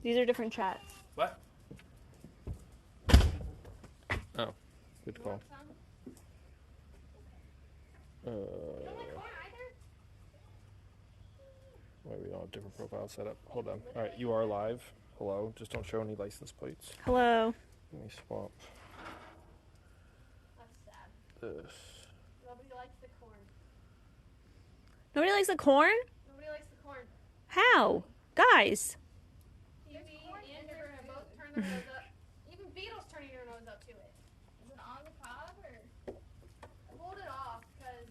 These are different chats. What? Oh, good call. Wait, we don't have different profiles set up. Hold on. All right, you are live. Hello. Just don't show any license plates. Hello. Let me swap. That's sad. This. Nobody likes the corn. Nobody likes the corn? Nobody likes the corn. How? Guys. Phoebe and Amber have both turned their nose up. Even Beetle's turning her nose up to it. Is it on the cob or? I pulled it off because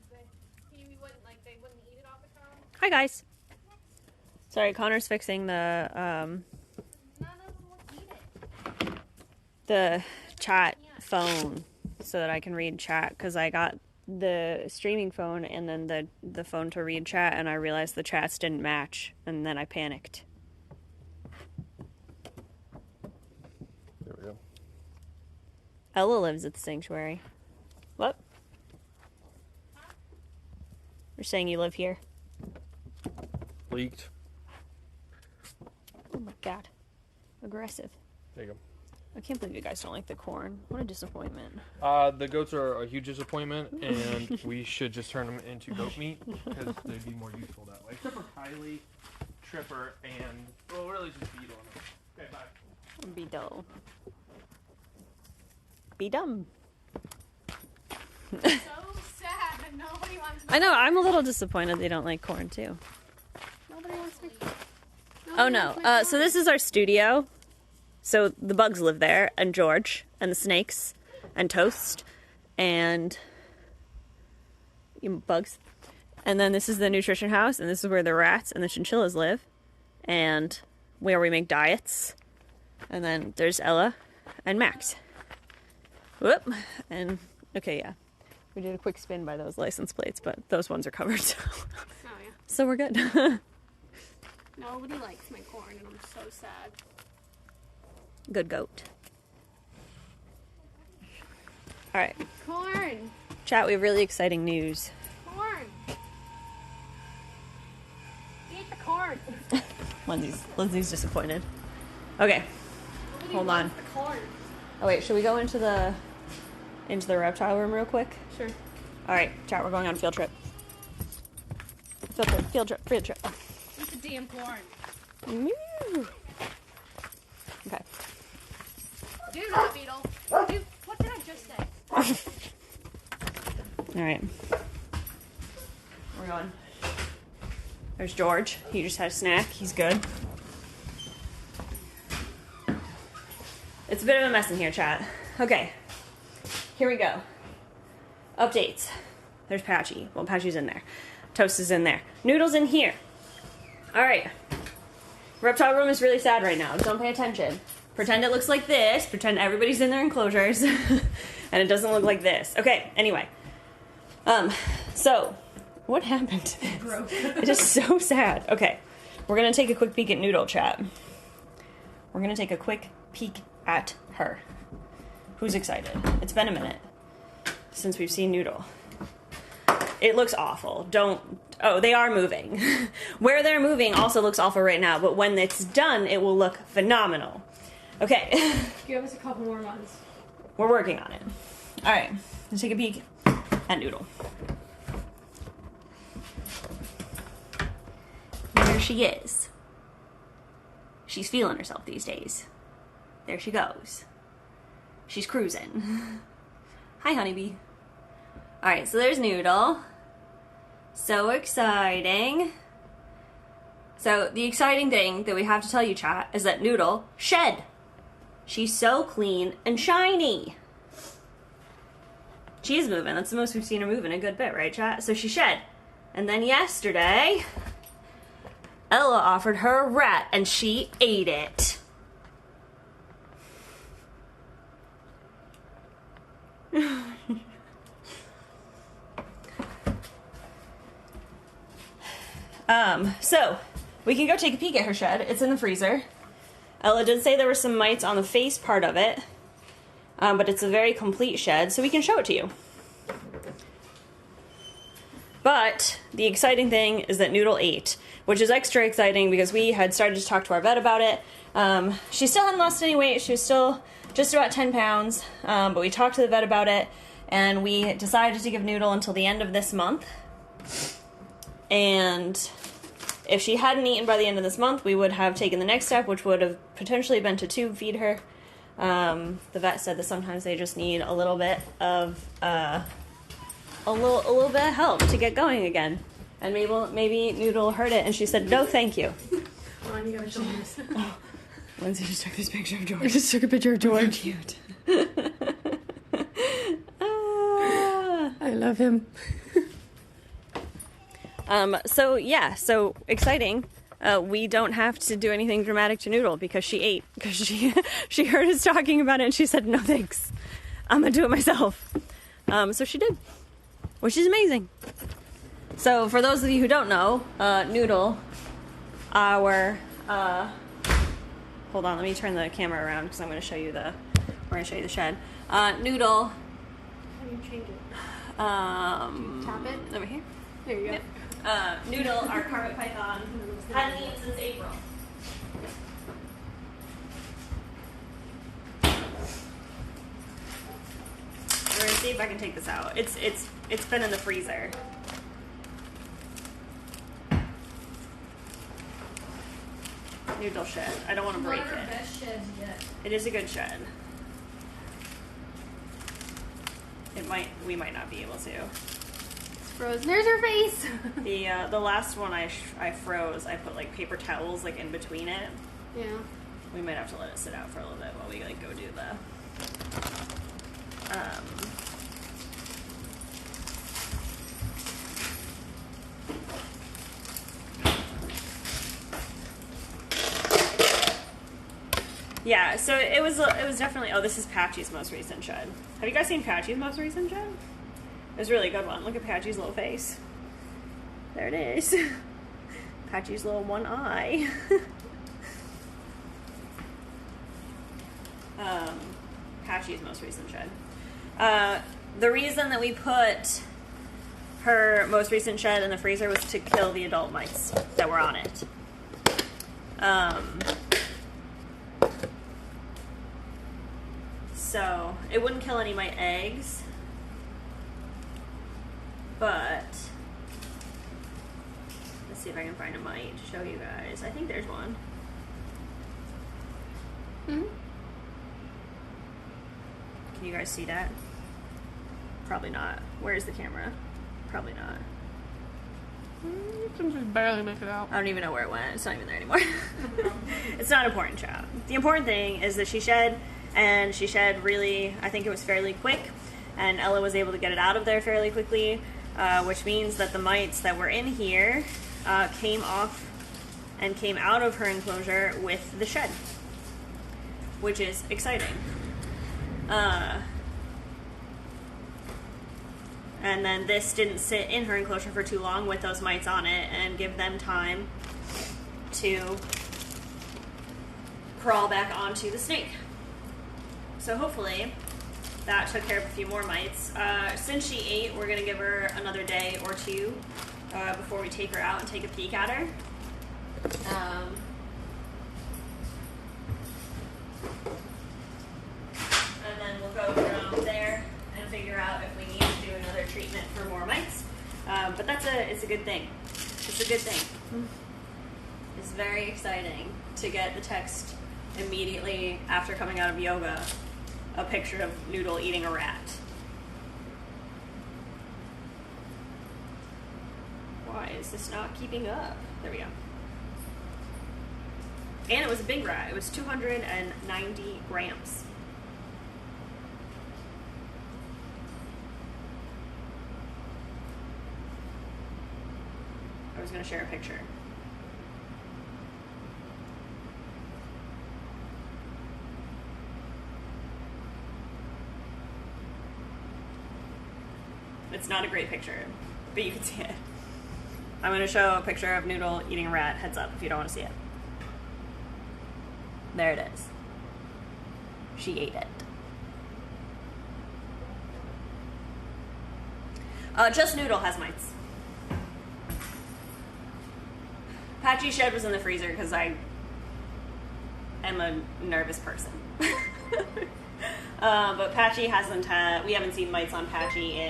Phoebe wouldn't they wouldn't eat it off the cob. Hi, guys. Sorry, Connor's fixing None of them will eat it. the chat phone so that I can read chat, because I got the streaming phone and then the phone to read chat, and I realized the chats didn't match, and then I panicked. There we go. Ella lives at the sanctuary. What? You're saying you live here? Leaked. Oh my god. Aggressive. There you go. I can't believe you guys don't like the corn. What a disappointment. The goats are a huge disappointment, and we should just turn them into goat meat because they'd be more useful that way. Except for Kylie, Tripper, and well, really just Beetle. Okay, bye. Be dull. Be dumb. So sad. Nobody wants. I know, I'm a little disappointed they don't like corn too. Nobody wants me. Oh no. So this is our studio. So the bugs live there, and George, and the snakes, and Toast, and bugs. And then this is the nutrition house, and this is where the rats and the chinchillas live, and where we make diets. And then there's Ella and Max. Whoop. And, okay, yeah. We did a quick spin by those license plates, but those ones are covered, so, Oh yeah. so we're good. Nobody likes my corn, and I'm so sad. Good goat. All right. Corn. Chat, we have really exciting news. Corn. Eat the corn. Lindsay's disappointed. Okay. Nobody Hold on. wants the corn. Oh wait, should we go into the reptile room real quick? Sure. All right, chat, we're going on a field trip. Field trip. Eat the damn corn. Moo. Okay. Do not, Beetle. Dude, what did I just say? All right. We're going. There's George. He just had a snack. He's good. It's a bit of a mess in here, chat. Okay. Here we go. Updates. There's Patchy. Well, Patchy's in there. Toast is in there. Noodle's in here. All right. Reptile room is really sad right now. Don't pay attention. Pretend it looks like this. Pretend everybody's in their enclosures. And it doesn't look like this. Okay, anyway. So, what happened? It is so sad. Okay, we're going to take a quick peek at Noodle, chat. We're going to take a quick peek at her. Who's excited? It's been a minute since we've seen Noodle. It looks awful. Oh, they are moving. Where they're moving also looks awful right now, but when it's done, it will look phenomenal. Okay. Give us a couple more months. We're working on it. All right, let's take a peek at Noodle. There she is. She's feeling herself these days. There she goes. She's cruising. Hi, honeybee. All right, so there's Noodle. So exciting. So the exciting thing that we have to tell you, chat, is that Noodle shed. She's so clean and shiny. She's moving. That's the most we've seen her move in a good bit, right, chat? So she shed. And then yesterday, Ella offered her a rat, and she ate it. So we can go take a peek at her shed. It's in the freezer. Ella did say there were some mites on the face part of it, but it's a very complete shed, so we can show it to you. But the exciting thing is that Noodle ate, which is extra exciting because we had started to talk to our vet about it. She still hadn't lost any weight. She was still just about 10 pounds, but we talked to the vet about it, and we decided to give Noodle until the end of this month. And if she hadn't eaten by the end of this month, we would have taken the next step, which would have potentially been to tube feed her. The vet said that sometimes they just need a little bit of a little bit of help to get going again. And maybe Noodle heard it, and she said, "No, thank you." Come on, you gotta show this. Oh, Lindsay just took this picture of George. I just took a picture of George. Cute. I love him. So exciting. We don't have to do anything dramatic to Noodle because she ate. Because she heard us talking about it and she said, "No thanks, I'm gonna do it myself." So she did, which is amazing. So for those of you who don't know, Noodle, hold on, let me turn the camera around because I'm gonna show you the shed. Noodle. How do you change it? Tap it? over here. There you go. Yep. Noodle, our carpet python, hadn't eaten since April. We're gonna see if I can take this out. It's been in the freezer. Noodle shed. I don't want to break One of our it. best sheds yet. It is a good shed. We might not be able to. It's frozen. There's her face. The last one I froze. I put like paper towels like in between it. Yeah. We might have to let it sit out for a little bit while we like go do the. Yeah, so it was definitely. Oh, this is Patchy's most recent shed. Have you guys seen Patchy's most recent shed? It was a really good one. Look at Patchy's little face. There it is. Patchy's little one eye. Patchy's most recent shed. The reason that we put her most recent shed in the freezer was to kill the adult mice that were on it. So it wouldn't kill any of my eggs, but let's see if I can find a mite to show you guys. I think there's one. Hmm? Can you guys see that? Probably not. Where's the camera? Probably not. You can just barely make it out. I don't even know where it went. It's not even there anymore. It's not important, child. The important thing is that she shed, and she shed really, I think it was fairly quick, and Ella was able to get it out of there fairly quickly, which means that the mites that were in here came off and came out of her enclosure with the shed, which is exciting. And then this didn't sit in her enclosure for too long with those mites on it and give them time to crawl back onto the snake. So hopefully that took care of a few more mites. Since she ate, we're going to give her another day or two before we take her out and take a peek at her. And then we'll go from there and figure out if we need to do another treatment for more mites. But it's a good thing. It's a good thing. It's very exciting to get the text immediately after coming out of yoga, a picture of Noodle eating a rat. Why is this not keeping up? There we go. And it was a big rat. It was 290 grams. I was going to share a picture. It's not a great picture, but you can see it. I'm going to show a picture of Noodle eating a rat. Heads up if you don't want to see it. There it is. She ate it. Just Noodle has mites. Patchy's shed was in the freezer because I am a nervous person. But Patchy hasn't had, we haven't seen mites on Patchy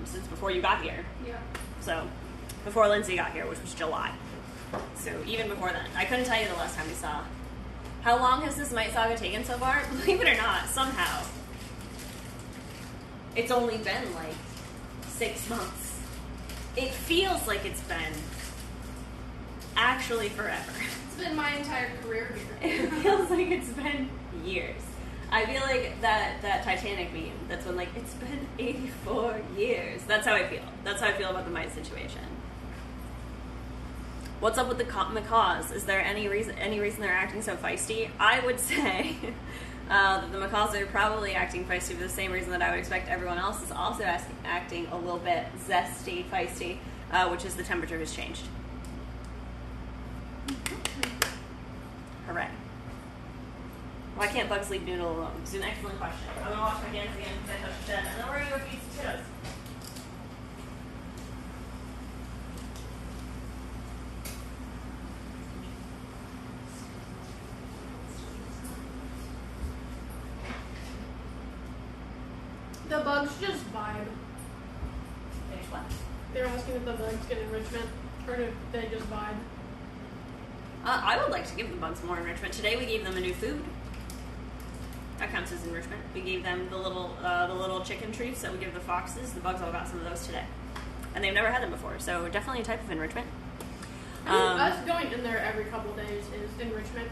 since before you got here. Yeah. So, before Lindsay got here, which was July. So, even before then. I couldn't tell you the last time we saw. How long has this mite saga taken so far? Believe it or not, somehow. It's only been like 6 months. It feels like it's been actually forever. It's been my entire career here. It feels like it's been years. I feel like that Titanic meme, that's when like, it's been 84 years. That's how I feel. That's how I feel about the mite situation. What's up with the macaws? Is there any reason they're acting so feisty? I would say that the macaws are probably acting feisty for the same reason that I would expect everyone else is also acting a little bit zesty, feisty, which is the temperature has changed. Hooray. Why can't bugs leave Noodle alone? It's an excellent question. I'm going to wash my hands again because I touched the shed, and then we're going to go feed some kiddos. The bugs just vibe. Finish what? They're asking if the bugs get enrichment, or if they just vibe. I would like to give the bugs more enrichment. Today we gave them a new food. That counts as enrichment. We gave them the little chicken treats that we give the foxes. The bugs all got some of those today. And they've never had them before, so definitely a type of enrichment. Us going in there every couple days is enrichment.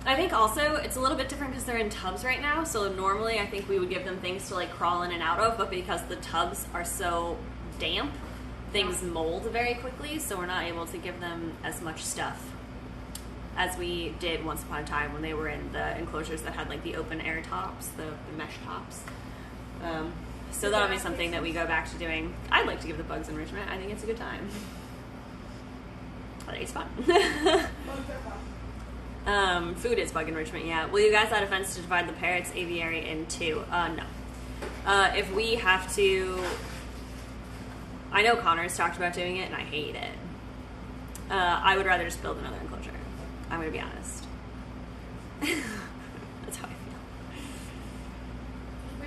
I think also it's a little bit different because they're in tubs right now. So normally I think we would give them things to like crawl in and out of, but because the tubs are so damp, things mold very quickly. So we're not able to give them as much stuff as we did once upon a time when they were in the enclosures that had like the open air tops, the mesh tops. So that'll be something that we go back to doing. I'd like to give the bugs enrichment. I think it's a good time. I think it's fun. Bugs are fun. Food is bug enrichment, yeah. Will you guys add a fence to divide the parrots aviary in two? No. If we have to... I know Connor's talked about doing it, and I hate it. I would rather just build another enclosure. I'm going to be honest. That's how I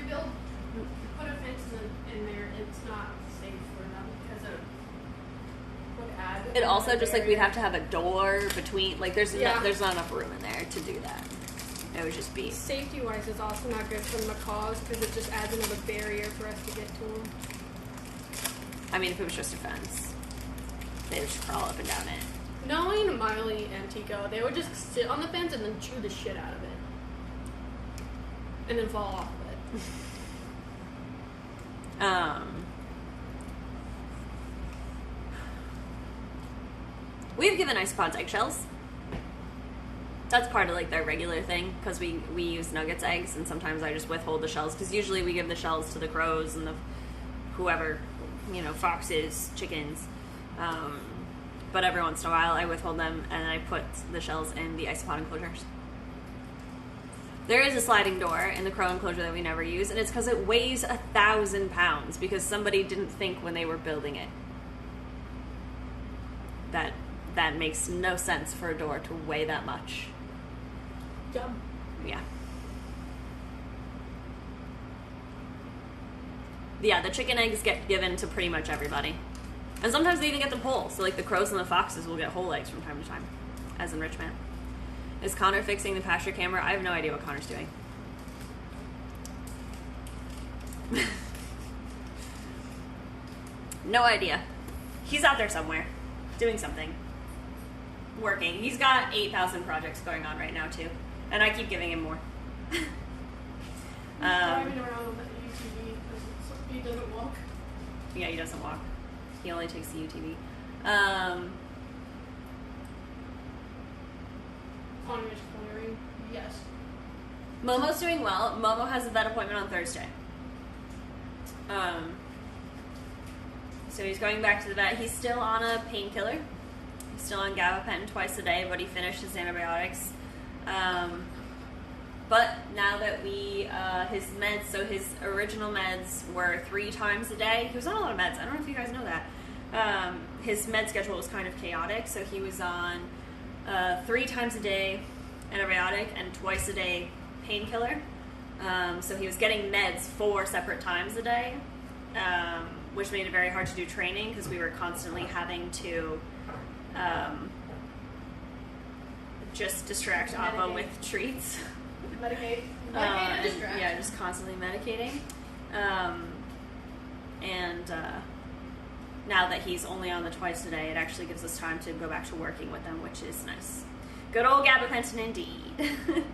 feel. We put a fence in there, it's not safe for them because it would add. It also just like we'd have to have a door between, like there's Yeah. there's not enough room in there to do that. It would just be... Safety-wise, it's also not good for the macaws because it just adds another barrier for us to get to them. I mean, if it was just a fence, they would just crawl up and down it. Knowing Miley and Tico, they would just sit on the fence and then chew the shit out of it. And then fall off of it. We've given isopods eggshells. That's part of like their regular thing because we use nuggets eggs, and sometimes I just withhold the shells because usually we give the shells to the crows and the whoever, foxes, chickens. But every once in a while I withhold them and I put the shells in the isopod enclosures. There is a sliding door in the crow enclosure that we never use, and it's because it weighs 1,000 pounds because somebody didn't think when they were building it that makes no sense for a door to weigh that much. Dumb. Yeah. Yeah, the chicken eggs get given to pretty much everybody. And sometimes they even get them whole. So like the crows and the foxes will get whole eggs from time to time as enrichment. Is Connor fixing the pasture camera? I have no idea what Connor's doing. No idea. He's out there somewhere doing something. Working. He's got 8,000 projects going on right now too. And I keep giving him more. Driving around with the UTV because he doesn't walk. Yeah, he doesn't walk. He only takes the UTV. Connor's clearing. Yes. Momo's doing well. Momo has a vet appointment on Thursday. So he's going back to the vet. He's still on a painkiller. He's still on gabapentin twice a day, but he finished his antibiotics. But now that his meds, so his original meds were 3 times a day. He was on a lot of meds. I don't know if you guys know that. his med schedule was kind of chaotic, so he was on 3 times a day antibiotic and twice a day painkiller. So he was getting meds 4 separate times a day, which made it very hard to do training because we were constantly having to just distract Appa with treats. Medicate and distract. Yeah, just constantly medicating. Now that he's only on the twice a day, it actually gives us time to go back to working with them, which is nice. Good old gabapentin indeed.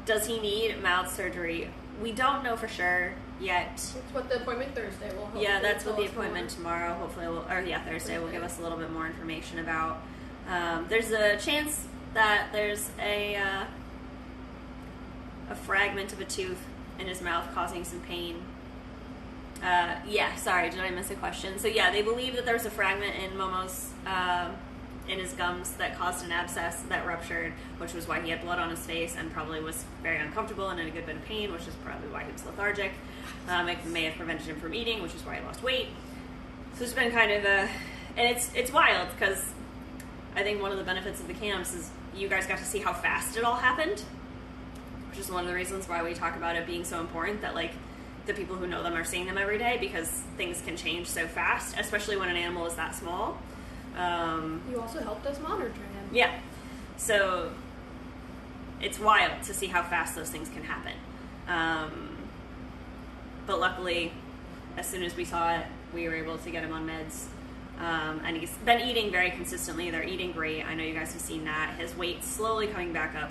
Does he need mouth surgery? We don't know for sure yet. That's what the appointment Thursday will hopefully Yeah, that's what tell the us appointment more. tomorrow, hopefully, Thursday will give us a little bit more information about. There's a chance that there's a fragment of a tooth in his mouth causing some pain. Sorry, did I miss a question? So yeah, they believe that there's a fragment in Momo's, in his gums that caused an abscess that ruptured, which was why he had blood on his face and probably was very uncomfortable and in a good bit of pain, which is probably why he was lethargic. It may have prevented him from eating, which is why he lost weight. So it's been kind of and it's wild because I think one of the benefits of the camps is you guys got to see how fast it all happened, which is one of the reasons why we talk about it being so important that like the people who know them are seeing them every day because things can change so fast, especially when an animal is that small. You also helped us monitor him. Yeah. So it's wild to see how fast those things can happen. But luckily, as soon as we saw it, we were able to get him on meds. And he's been eating very consistently. They're eating great. I know you guys have seen that. His weight's slowly coming back up.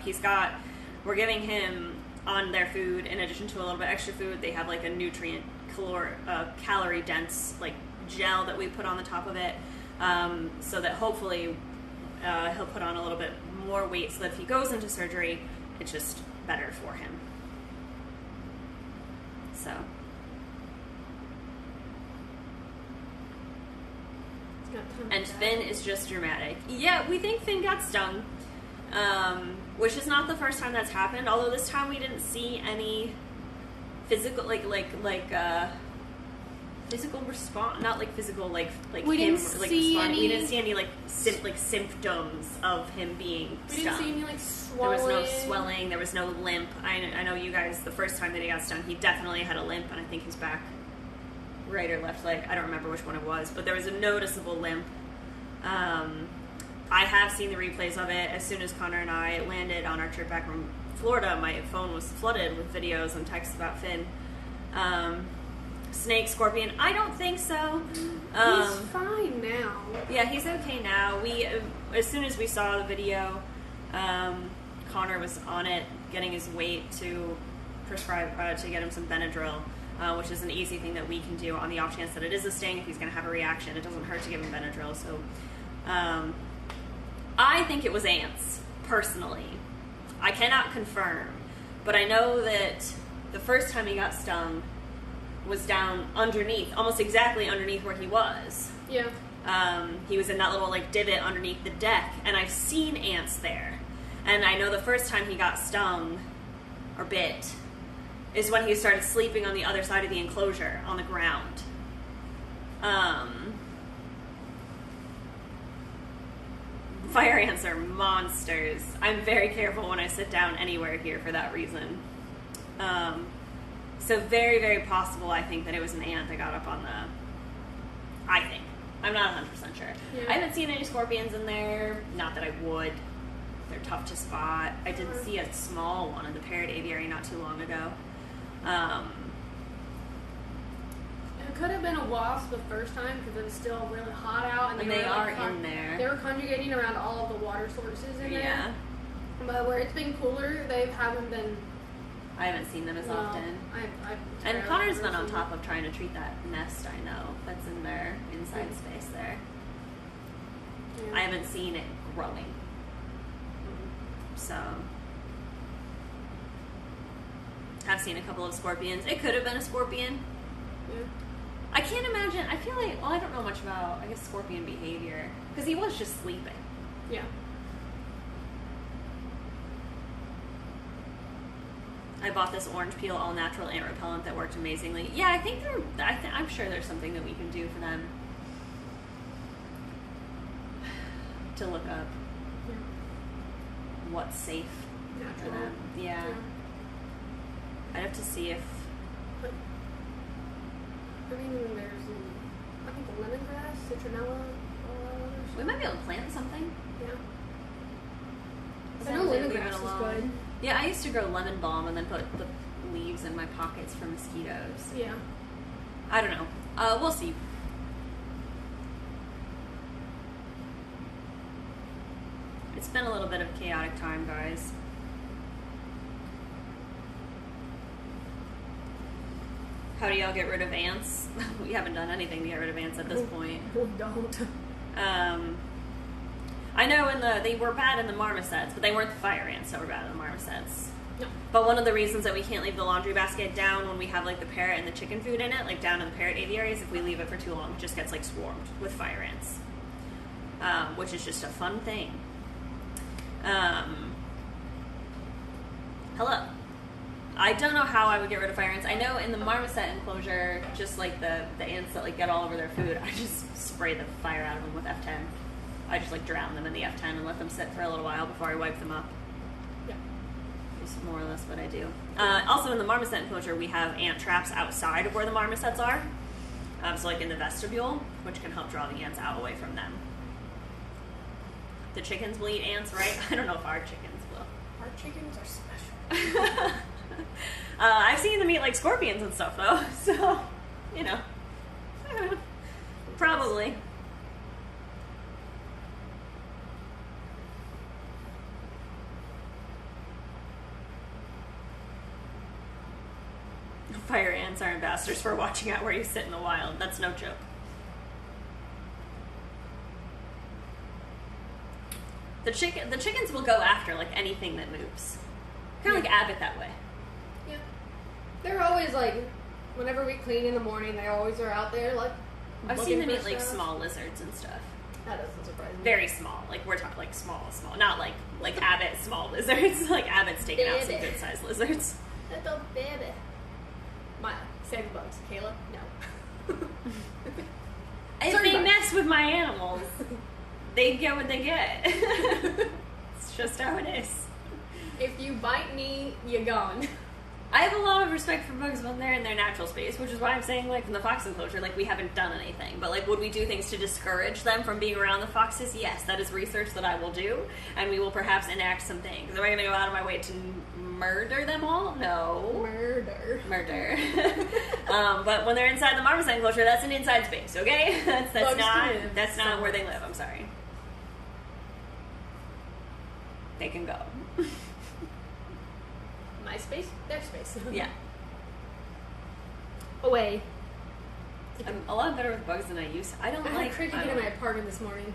We're giving him on their food, in addition to a little bit extra food, they have like a nutrient calorie dense like gel that we put on the top of it. So that hopefully he'll put on a little bit more weight so that if he goes into surgery, it's just better for him. So. And Finn is just dramatic. Yeah, we think Finn got stung, which is not the first time that's happened, although this time we didn't see any physical, physical response, not like physical, like we him, didn't like see responding. We any- didn't see any symptoms of him being We stung. didn't see any like swelling. There was no swelling. There was no limp. I know you guys. The first time that he got stung, he definitely had a limp, and I think his back, right or left leg. I don't remember which one it was, but there was a noticeable limp. I have seen the replays of it. As soon as Connor and I landed on our trip back from Florida, my phone was flooded with videos and texts about Finn. Snake, scorpion, I don't think so. He's fine now. Yeah, he's okay now. As soon as we saw the video, Connor was on it, getting his weight to prescribe to get him some Benadryl, which is an easy thing that we can do on the off chance that it is a sting. If he's going to have a reaction, it doesn't hurt to give him Benadryl. So, I think it was ants, personally. I cannot confirm, but I know that the first time he got stung was down underneath, almost exactly underneath where he was. Yeah. He was in that little like divot underneath the deck, and I've seen ants there. And I know the first time he got stung or bit is when he started sleeping on the other side of the enclosure on the ground. Fire ants are monsters. I'm very careful when I sit down anywhere here for that reason. So very, very possible, I think, that it was an ant that got up on the... I think. I'm not 100% sure. Yeah. I haven't seen any scorpions in there. Not that I would. They're tough to spot. I did see a small one in the parrot aviary not too long ago. It could have been a wasp the first time because it was still really hot out, and They were, are like, in there. They were conjugating around all of the water sources in Yeah. there. But where it's been cooler, they haven't been. I haven't seen them as No, often. I've And Connor's been on seen top of trying to treat that nest, I know, that's in their inside space there. Yeah. I haven't seen it growing. So, have seen a couple of scorpions. It could have been a scorpion. Yeah. I can't imagine. I feel like, well, I don't know much about, I guess, scorpion behavior. Because he was just sleeping. Yeah. I bought this orange peel all natural ant repellent that worked amazingly. Yeah, I think I'm sure there's something that we can do for them to look up what's safe for Natural. them. Yeah. I'd have to see if I mean, there's, I think, lemongrass, citronella. we might be able to plant something. Yeah. I Sounds know like leave it lemongrass is alone. good. Yeah, I used to grow lemon balm and then put the leaves in my pockets for mosquitoes. Yeah. I don't know. We'll see. It's been a little bit of a chaotic time, guys. How do y'all get rid of ants? We haven't done anything to get rid of ants at this point. We don't. I know they were bad in the marmosets, but they weren't the fire ants that were bad in the marmosets. No. But one of the reasons that we can't leave the laundry basket down when we have like the parrot and the chicken food in it, like down in the parrot aviary, is if we leave it for too long, it just gets like swarmed with fire ants, which is just a fun thing. Hello. I don't know how I would get rid of fire ants. I know in the marmoset enclosure, just like the ants that like get all over their food, I just spray the fire out of them with F10. I just like drown them in the F10 and let them sit for a little while before I wipe them up. Yeah. Just more or less what I do. Also in the marmoset enclosure, we have ant traps outside of where the marmosets are. So like in the vestibule, which can help draw the ants out away from them. The chickens will eat ants, right? I don't know if our chickens will. Our chickens are special. I've seen them eat like scorpions and stuff though, so you know, probably. Fire ants are ambassadors for watching out where you sit in the wild. That's no joke. The chickens will go after like anything that moves. Kind of like Abbott that way. Yeah. They're always like, whenever we clean in the morning, they always are out there like. I've seen them looking eat for like stuff. small lizards and stuff. That doesn't surprise me. Very small. Like we're talking like small, not like Abbott small lizards. Like Abbott's taking out some Baby. good sized lizards. Little baby. Maya, save the bugs. Kayla, no. If Sorry, they bugs. mess with my animals, they get what they get. It's just how it is. If you bite me, you're gone. I have a lot of respect for bugs when they're in their natural space, which is why I'm saying, like, from the fox enclosure, like, we haven't done anything. But, like, would we do things to discourage them from being around the foxes? Yes, that is research that I will do, and we will perhaps enact some things. Am I going to go out of my way to murder them all? No. Murder. But when they're inside the marmoset enclosure, that's an inside space, okay? That's Bugs not can live that's not where they somewhere. live. I'm sorry. They can go. My space, their space. Yeah. Away. I'm a lot better with bugs than I used to. I don't I had like a cricket I in don't- my apartment this morning.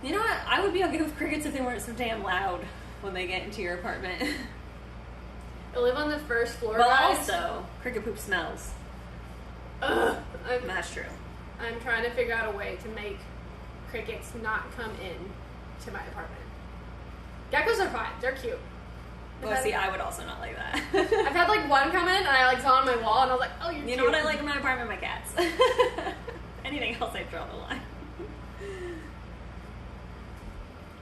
You know what? I would be okay with crickets if they weren't so damn loud when they get into your apartment. I live on the first floor, But guys. also, cricket poop smells. Ugh, That's true. I'm trying to figure out a way to make crickets not come in to my apartment. Geckos are fine. They're cute. Well, see, I would also not like that. I've had like one come in and I like saw it on my wall and I was like, oh, you're You cute. know what I like in my apartment? My cats. Anything else, I draw the line.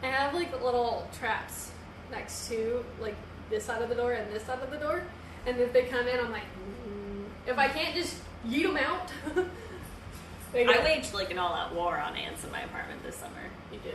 I have like little traps next to like this side of the door and this side of the door. And if they come in, I'm like, if I can't just yeet them out. they go. I waged like an all-out war on ants in my apartment this summer. You do.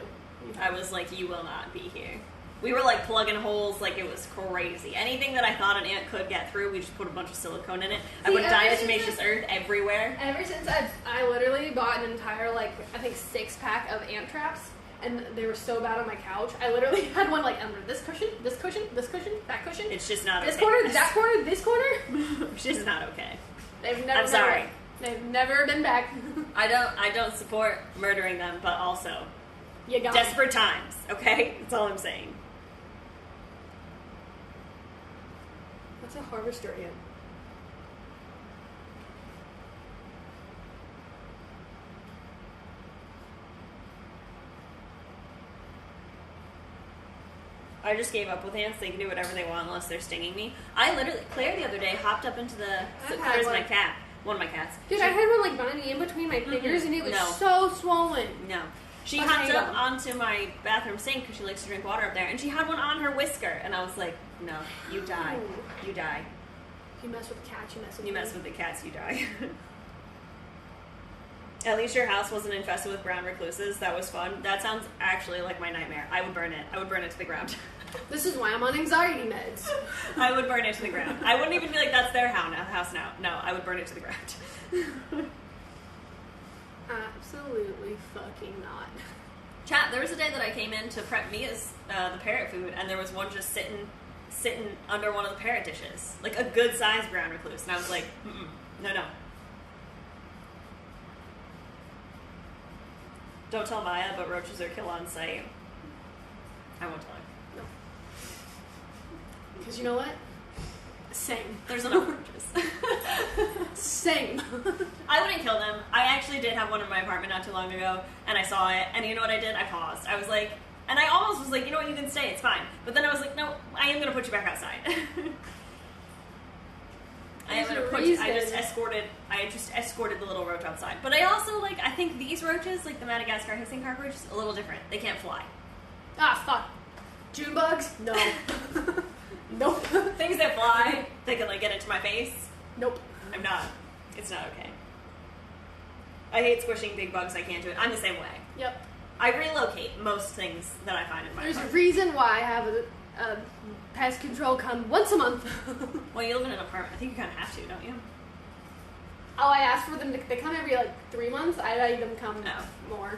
I was like, you will not be here. We were like plugging holes like it was crazy. Anything that I thought an ant could get through, we just put a bunch of silicone in it. I See, put ever diatomaceous since earth everywhere. Ever since I literally bought an entire like I think 6-pack of ant traps, and they were so bad on my couch. I literally had one like under this cushion, this cushion, this cushion, that cushion, It's just not this okay. corner, that corner, this corner. It's just not okay. They've never. I'm sorry. They've never been back. I don't support murdering them, but also You got desperate times, okay? That's all I'm saying. What's a harvester ant? I just gave up with ants. They can do whatever they want unless they're stinging me. I literally, Claire the other day hopped up into the. So Claire's my cat. One of my cats. Dude, I had one like binding in between my fingers, and it was so swollen. No. She hopped up onto my bathroom sink because she likes to drink water up there, and she had one on her whisker, and I was like, no, you die. You die. You mess with cats, you mess with the cats, you die. At least your house wasn't infested with brown recluses. That was fun. That sounds actually like my nightmare. I would burn it. I would burn it to the ground. This is why I'm on anxiety meds. I would burn it to the ground. I wouldn't even be like, that's their house now. No, I would burn it to the ground. Absolutely fucking not. Chat, there was a day that I came in to prep Mia's the parrot food, and there was one just sitting under one of the parrot dishes. Like a good-sized brown recluse. And I was like, no. Don't tell Maya, but roaches are kill on sight. I won't tell her. No. Because you know what? Same. There's enough roaches. Same. I wouldn't kill them. I actually did have one in my apartment not too long ago, and I saw it, and you know what I did? I paused. I was like, and I almost was like, you know what, you can stay, it's fine. But then I was like, no, I am going to put you back outside. I just escorted the little roach outside. But I also, like, I think these roaches, like the Madagascar hissing cockroach, is a little different. They can't fly. Ah, fuck. June bugs? No. Nope. Things that fly, they can, like, get into my face. Nope. I'm not. It's not okay. I hate squishing big bugs. I can't do it. I'm the same way. Yep. I relocate most things that I find in my There's apartment. a reason why I have a pest control come once a month. Well, you live in an apartment. I think you kind of have to, don't you? Oh, I asked for them to they come every like 3 months. I let them come more.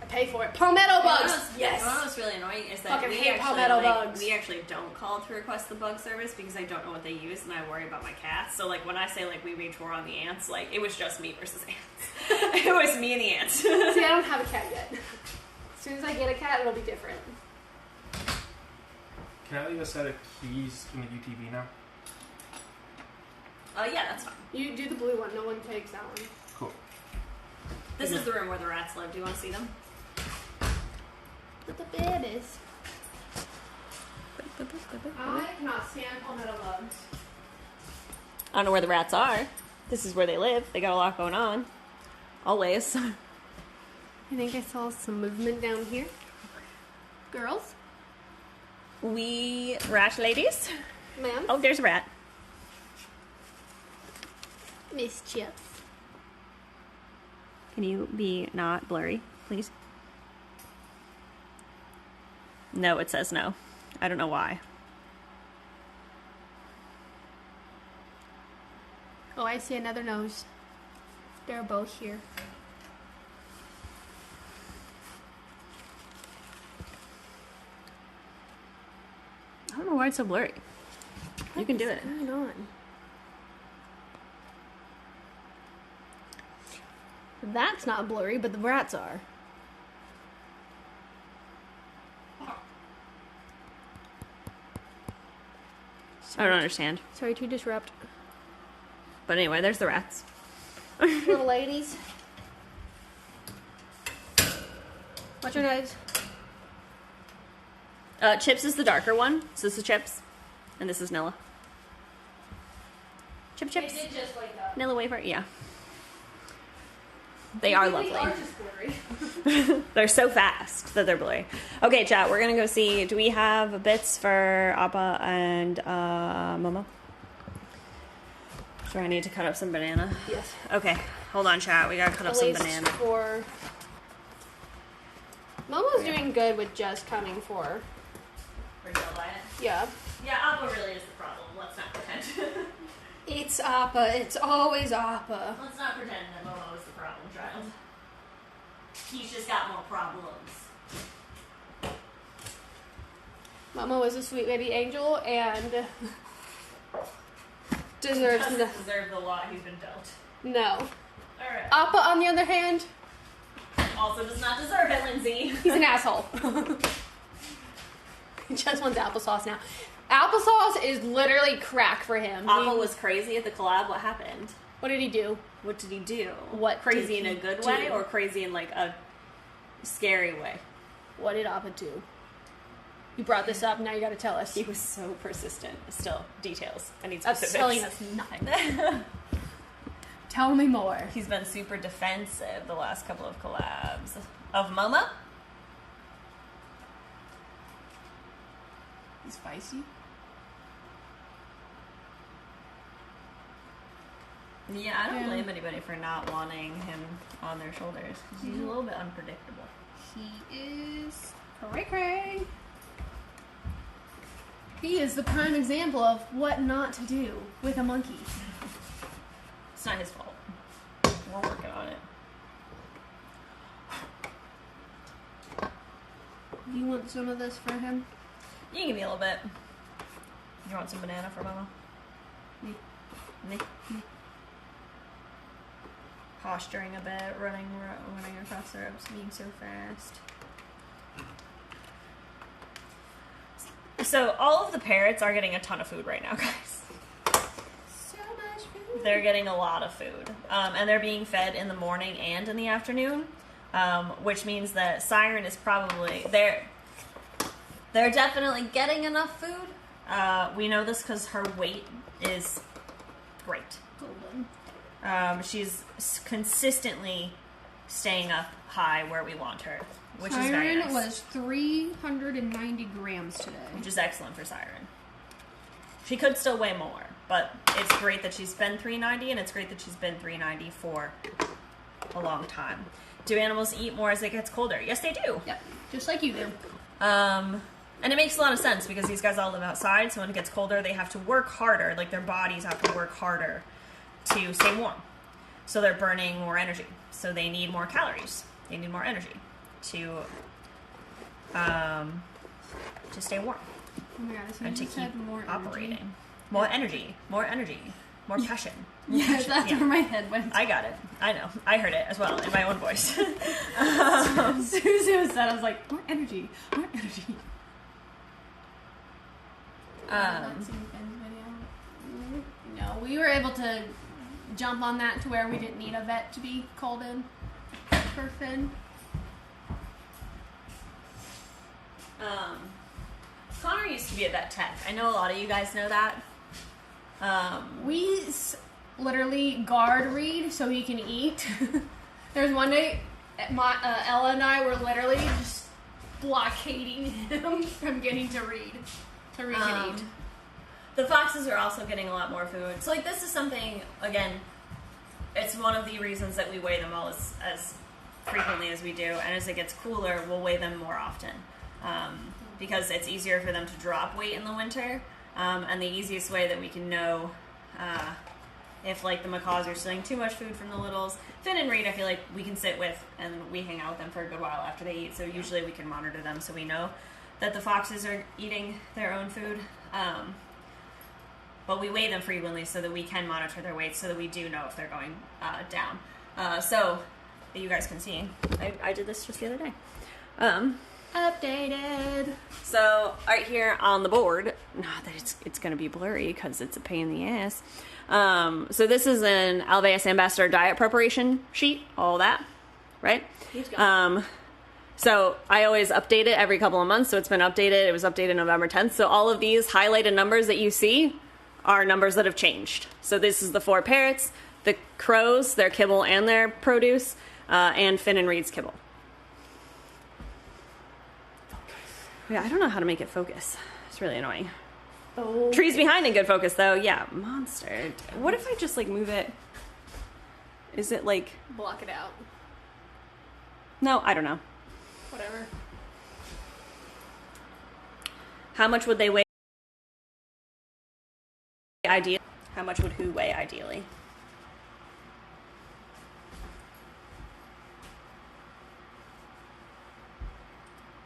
I pay for it. Palmetto bugs! Yes! What was really annoying is that Fucking hate palmetto bugs. We actually don't call to request the bug service because I don't know what they use and I worry about my cats. So, like, when I say, like, we wage war on the ants, like, it was just me versus ants. It was me and the ants. See, I don't have a cat yet. As soon as I get a cat, it'll be different. Can I leave a set of keys in the UTV now? Yeah, that's fine. You do the blue one. No one takes that one. Cool. This is the room where the rats live. Do you want to see them? With the babies. I cannot stand palmetto bugs. I don't know where the rats are. This is where they live. They got a lot going on. Always. I think I saw some movement down here. Girls? We rat ladies. Ma'am? Oh, there's a rat. Miss Chips. Can you be not blurry, please? No, it says no. I don't know why. Oh, I see another nose. They're both here. I don't know why it's so blurry. You can do it. What's going on? That's not blurry, but the rats are. I don't understand. Sorry to disrupt. But anyway, there's the rats. Little ladies. Watch your nose. Chips is the darker one. So this is Chips. And this is Nilla. Chips. They did just wake up. Nilla wafer, yeah. They are lovely. They are just blurry. They're so fast that they're blurry. Okay, chat, we're gonna go see. Do we have bits for Appa and Momo? So I need to cut up some banana. Yes. Okay, hold on, chat. We gotta cut up some banana. For Momo's doing good with just coming for. For Jill diet? Yeah. Yeah, Appa really is the problem. Let's not pretend. It's Appa. It's always Appa. Let's not pretend that Momo is the problem child. He's just got more problems. Momo is a sweet baby angel and deserves Doesn't deserve the lot he's been dealt. no. Alright. Appa, on the other hand, Also does not deserve it, Lindsay. he's an asshole. He just wants applesauce now. Applesauce is literally crack for him. Appa was crazy at the collab. What happened? What did he do? What did he do? What crazy did in a he good do? way or crazy in like a scary way? What did Appa do? You brought this up, now you gotta tell us. He was so persistent. Still, details. I need That's specifics. telling us nothing. Tell me more. He's been super defensive the last couple of collabs. Of Momo? He's feisty. Yeah, I don't Yeah. blame anybody for not wanting him on their shoulders. He's a little bit unpredictable. He is cray-cray. He is the prime example of what not to do with a monkey. It's not his fault. We're working on it. You want some of this for him? You can give me a little bit. You want some banana for Momo? Me. Me. Posturing a bit, running across the ropes, being so fast. So all of the parrots are getting a ton of food right now, guys. So much food. They're getting a lot of food, and they're being fed in the morning and in the afternoon, which means that Siren is probably they're definitely getting enough food. We know this because her weight is great. Golden. She's consistently staying up high where we want her, which is very nice. Siren was 390 grams today. Which is excellent for Siren. She could still weigh more, but it's great that she's been 390, and it's great that she's been 390 for a long time. Do animals eat more as it gets colder? Yes, they do. Yep, just like you do. And it makes a lot of sense because these guys all live outside, so when it gets colder, they have to work harder. Like, their bodies have to work harder to stay warm. So they're burning more energy. So they need more calories. They need more energy to stay warm Oh my god, and to just keep said more operating. energy. More energy. More energy. More passion. Yes, that's Yeah. where my head went. I got it. I know. I heard it as well in my own voice. As soon as it was said, I was like, more energy. More energy. No, we were able to jump on that to where we didn't need a vet to be called in for Finn. Connor used to be a vet tech. I know a lot of you guys know that. We literally guard Reed so he can eat. There's one day, Ella and I were literally just blockading him from getting to Reed. So Reed can eat. The foxes are also getting a lot more food. So, like, this is something, again, it's one of the reasons that we weigh them all as frequently as we do. And as it gets cooler, we'll weigh them more often. Because it's easier for them to drop weight in the winter. And the easiest way that we can know if, like, the macaws are stealing too much food from the littles. Finn and Reed, I feel like we can sit with and we hang out with them for a good while after they eat. So usually we can monitor them so we know that the foxes are eating their own food. But we weigh them frequently so that we can monitor their weight so that we do know if they're going down. So you guys can see, I did this just the other day. Updated. So right here on the board, not that it's going to be blurry because it's a pain in the ass. So this is an Alveus Ambassador diet preparation sheet, all that, right? So I always update it every couple of months. So it's been updated. It was updated November 10th. So all of these highlighted numbers that you see are numbers that have changed. So this is the 4 parrots, the crows, their kibble and their produce, and Finn and Reed's kibble. Yeah, I don't know how to make it focus. It's really annoying. Oh. Trees behind in good focus, though. Yeah, monster. What if I just, like, move it? Is it, like... Block it out. No, I don't know. Whatever. How much would they weigh ideally? How much would who weigh ideally?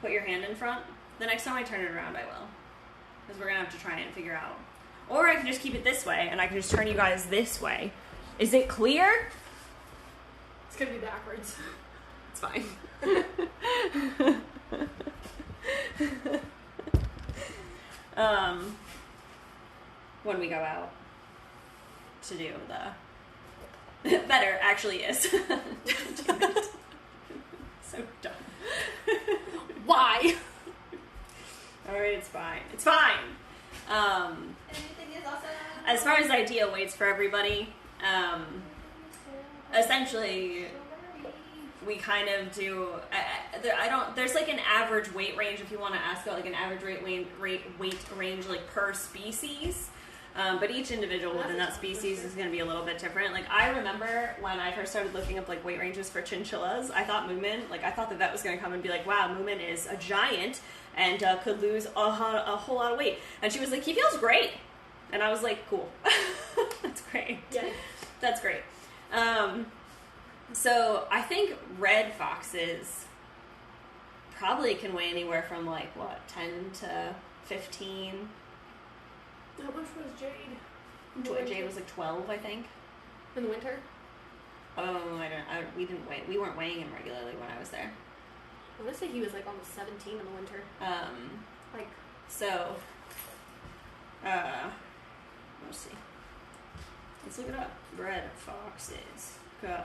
Put your hand in front. The next time I turn it around, I will. Because we're going to have to try and figure out. Or I can just keep it this way, and I can just turn you guys this way. Is it clear? It's gonna be backwards. It's fine. When we go out to do the better actually is. So dumb. Why? Alright. fine. It's fine. Anything is awesome. As far as ideal weights for everybody, essentially, we kind of do. There's like an average weight range if you want to ask about like an average weight range like per species. But each individual within that species is going to be a little bit different. Like, I remember when I first started looking up, like, weight ranges for chinchillas, I thought I thought that was going to come and be like, wow, Moomin is a giant and could lose a whole lot of weight. And she was like, he feels great. And I was like, cool. That's great. Yeah. That's great. So I think red foxes probably can weigh anywhere from, like, 10 to 15. How much was Jade? Jade was like 12, I think. In the winter? Oh, we weren't weighing him regularly when I was there. I want to say he was like almost 17 in the winter. Let's see. Let's look it up. Red foxes. Go.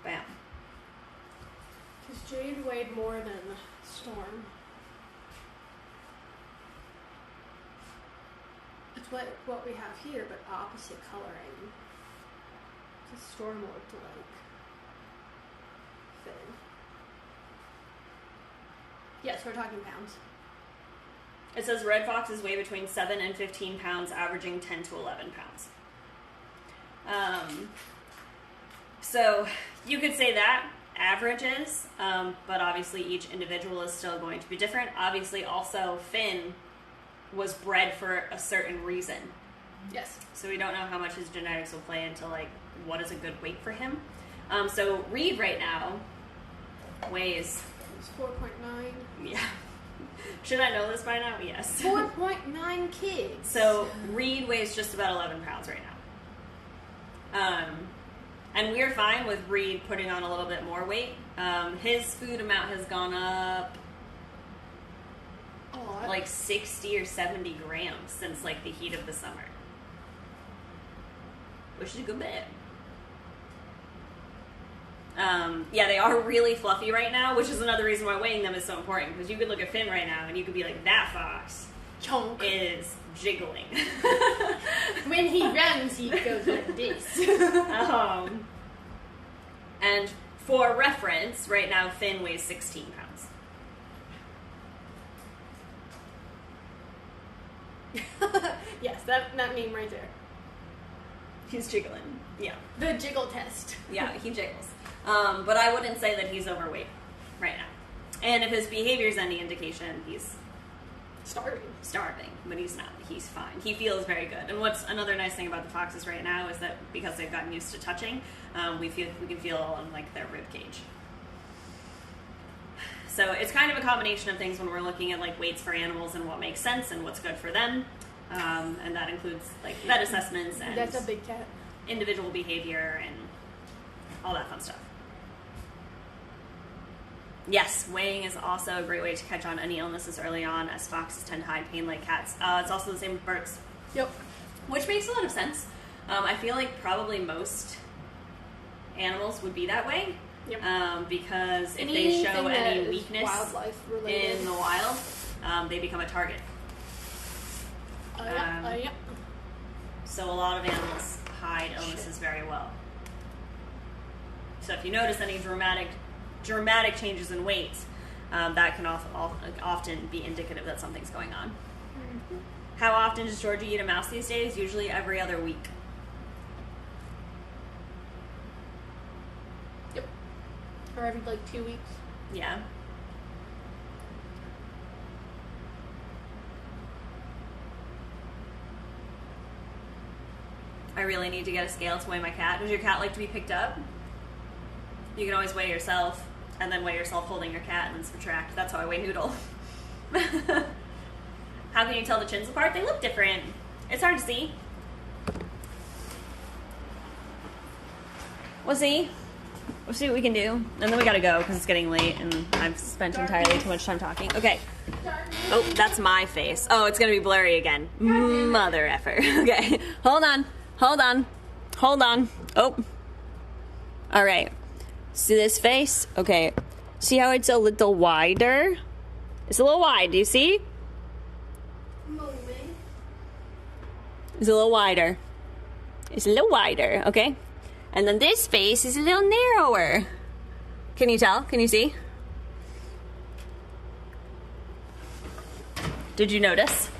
Bam. Because Jade weighed more than Storm. It's what we have here, but opposite coloring. The Storm looked like Finn. Yes, we're talking pounds. It says red foxes weigh between 7 and 15 pounds, averaging 10 to 11 pounds. So you could say that averages, but obviously each individual is still going to be different. Obviously, also Finn was bred for a certain reason. Yes. So we don't know how much his genetics will play into like what is a good weight for him. So Reed right now weighs. It's 4.9. Yeah. Should I know this by now? Yes. 4.9 kids. So Reed weighs just about 11 pounds right now. And we're fine with Reed putting on a little bit more weight. His food amount has gone up like 60 or 70 grams since like the heat of the summer. Which is a good bit. Yeah, they are really fluffy right now, which is another reason why weighing them is so important. Because you could look at Finn right now and you could be like, that fox Chonk is jiggling. When he runs, he goes like this. And for reference, right now Finn weighs 16 pounds. Yes, that meme right there. He's jiggling. Yeah. The jiggle test. Yeah, he jiggles. But I wouldn't say that he's overweight right now. And if his behavior is any indication, he's starving, but he's not. He's fine. He feels very good. And what's another nice thing about the foxes right now is that because they've gotten used to touching, we can feel on like their rib cage. So it's kind of a combination of things when we're looking at like weights for animals and what makes sense and what's good for them. And that includes like vet assessments and that's a big cat. Individual behavior and all that fun stuff. Yes, weighing is also a great way to catch on any illnesses early on, as foxes tend to hide pain like cats. It's also the same with birds. Yep. Which makes a lot of sense. I feel like probably most animals would be that way. Yep. Because if they show any weakness wildlife related in the wild, they become a target. Yep. So a lot of animals hide illnesses very well. So if you notice any dramatic changes in weight, that can often be indicative that something's going on. Mm-hmm. How often does Georgie eat a mouse these days? Usually every other week. Yep. Or every like 2 weeks. Yeah. I really need to get a scale to weigh my cat. Does your cat like to be picked up? You can always weigh yourself, and then weigh yourself holding your cat, and then subtract. That's how I weigh Noodle. How can you tell the chins apart? They look different. It's hard to see. We'll see. We'll see what we can do. And then we gotta go, because it's getting late, and I've spent entirely too much time talking. Okay. Oh, that's my face. Oh, it's gonna be blurry again. Mother effer. Okay. Hold on. Oh. All right. See this face? Okay. See how it's a little wider? It's a little wide. Do you see? Moving. It's a little wider. It's a little wider, okay? And then this face is a little narrower. Can you tell? Can you see? Did you notice?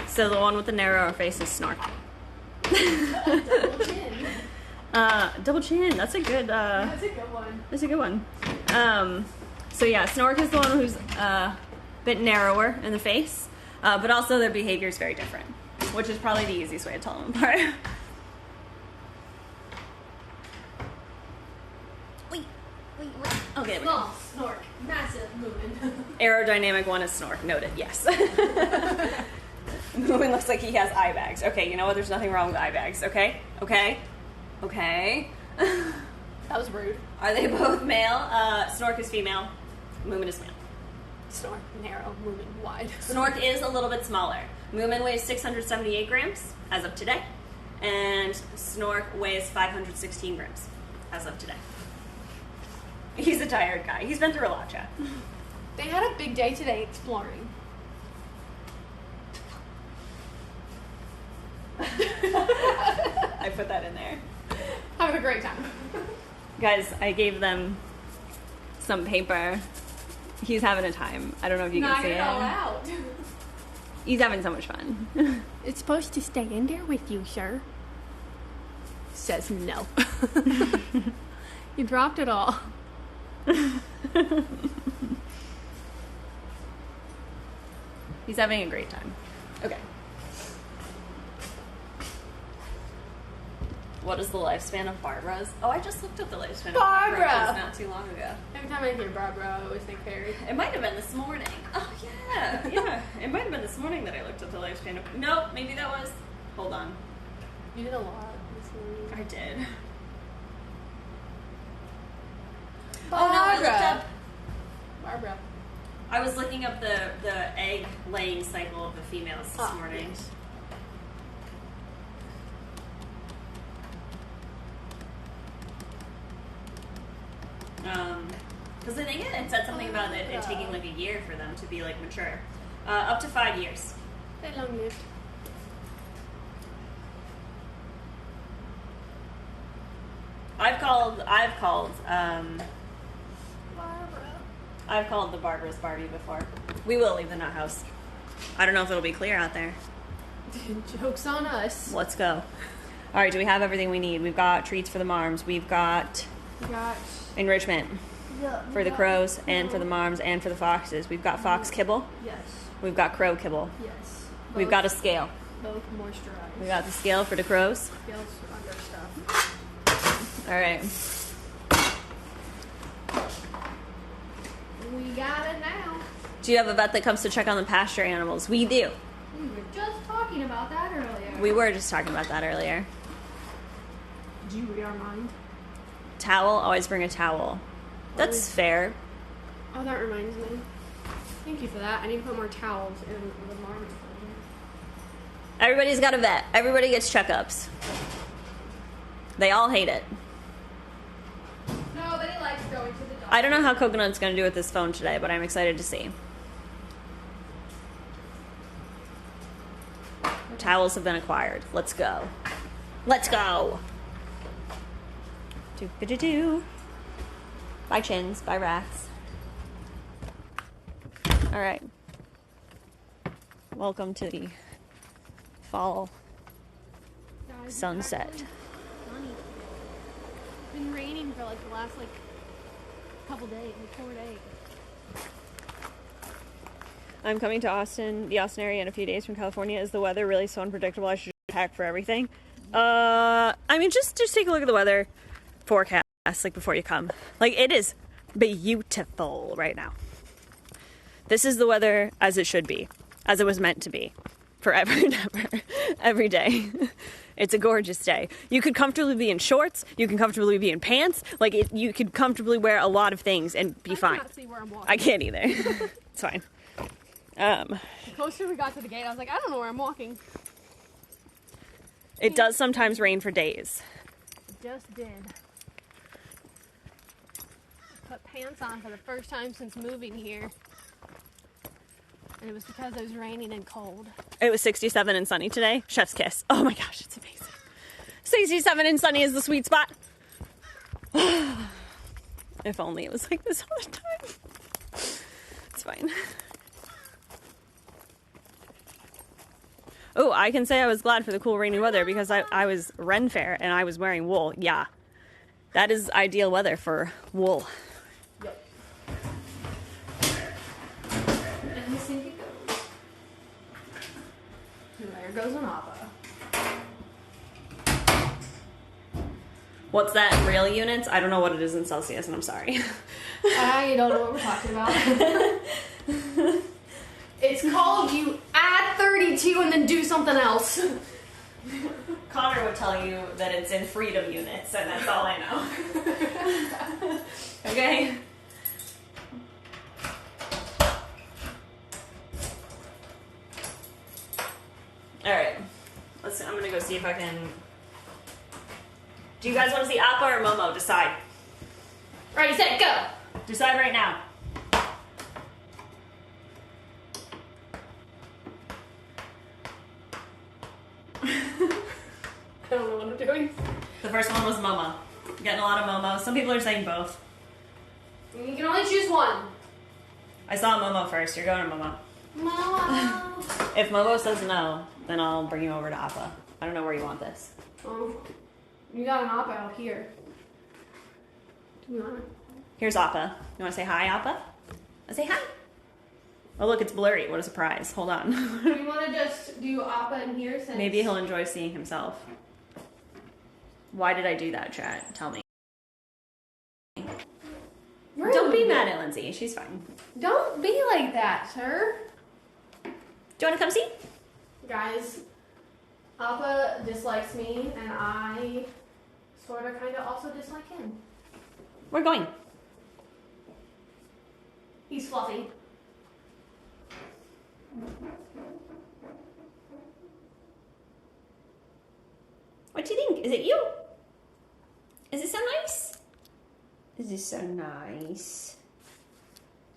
So the one with the narrower face is Snork. Double chin. Double chin. That's a good. That's a good one. That's a good one. So yeah, Snork is the one who's a bit narrower in the face, but also their behavior is very different, which is probably the easiest way to tell them apart. Wait. Okay. Small, Snork, massive, moving. Aerodynamic one is Snork. Noted. Yes. Moomin looks like he has eye bags. Okay, you know what? There's nothing wrong with eye bags. Okay. That was rude. Are they both male? Snork is female. Moomin is male. Snork, narrow, moving, wide. Snork is a little bit smaller. Moomin weighs 678 grams as of today, and Snork weighs 516 grams as of today. He's a tired guy. He's been through a lot, chat. They had a big day today exploring. I put that in there. Having a great time. Guys, I gave them some paper. He's having a time. I don't know if you can see Knock it all it. out. He's having so much fun. It's supposed to stay in there with you, sir. Says no. You dropped it all. He's having a great time. Okay. What is the lifespan of Barbara's? Oh, I just looked up the lifespan of Barbara! Barbara just not too long ago. Every time I hear Barbara, I always think fairy. It might have been this morning. Oh, yeah. Yeah. It might have been this morning that I looked up the lifespan of... Nope, maybe that was... Hold on. You did a lot this morning. I did. Barbara. Oh, no, I looked up... Barbara. I was looking up the egg laying cycle of the females this morning. Yes. Because I think it said something about it taking like a year for them to be like mature. Up to 5 years. They long lived. I've called Barbara. I've called the Barbara's Barbie before. We will leave the nut house. I don't know if it'll be clear out there. Joke's on us. Let's go. All right, do we have everything we need? We've got treats for the marms. We've got We got enrichment for the crows and for the marms and for the foxes. We've got fox kibble. Yes. We've got crow kibble. Yes. We've got a scale. both moisturized. We got the scale for the crows. Feels under stuff. All right. We got it now. Do you have a vet that comes to check on the pasture animals? We do. We were just talking about that earlier. We were just talking about that earlier. Did you read our mind? Towel, always bring a towel. That's fair. Oh, that reminds me. Thank you for that. I need to put more towels in the marmot. Everybody's got a vet. Everybody gets checkups. They all hate it. Nobody likes going to the doctor. I don't know how Coconut's going to do with this phone today, but I'm excited to see. Towels have been acquired. Let's go. Let's go. Do-ba-do-do. Bye, chins. Bye, rats. All right. Welcome to the fall Guys, sunset. it's sunny. It's been raining for like the last couple days, 4 days. I'm coming to Austin, the Austin area, in a few days from California. Is the weather really so unpredictable? I should pack for everything. I mean, just take a look at the weather forecast, like, before you come. Like, it is beautiful right now. This is the weather as it should be, as it was meant to be, forever and ever, every day. It's a gorgeous day. You could comfortably be in shorts. You can comfortably be in pants. Like, you could comfortably wear a lot of things and be fine. I cannot see where I'm walking. I can't either. It's fine. The closer we got to the gate, I was like, I don't know where I'm walking. It does sometimes rain for days. It just did. put pants on for the first time since moving here. And it was because it was raining and cold. It was 67 and sunny today. Chef's kiss. Oh my gosh, it's amazing. 67 and sunny is the sweet spot. If only it was like this all the time. It's fine. Oh, I can say I was glad for the cool rainy weather because I was Ren Fair and I was wearing wool. Yeah, that is ideal weather for wool. Yep. And the sink it goes. And there goes an Appa. What's that, real units? I don't know what it is in Celsius and I'm sorry. I don't know what we're talking about. It's called you add 32 and then do something else. Connor would tell you that it's in freedom units, and that's all I know. Okay? Alright. I'm gonna go see if I can... Do you guys want to see Appa or Momo? Decide. Ready, set, go! Decide right now. I don't know what I'm doing. The first one was Momo. Getting a lot of Momo. Some people are saying both. You can only choose one. I saw Momo first. You're going to Momo. Momo. If Momo says no, then I'll bring you over to Appa. I don't know where you want this. You got an Appa out here. Do you want it? Here's Appa. You want to say hi, Appa? I'll say hi. Oh, look, it's blurry. What a surprise. Hold on. Do you want to just do Appa in here since... Maybe he'll enjoy seeing himself. Why did I do that, chat? Tell me. Rude. Don't be mad at Lindsay. She's fine. Don't be like that, sir. Do you want to come see? Guys, Appa dislikes me, and I sort of kind of also dislike him. We're going. He's fluffy. What do you think? Is it you? Is it so nice? Is this so nice?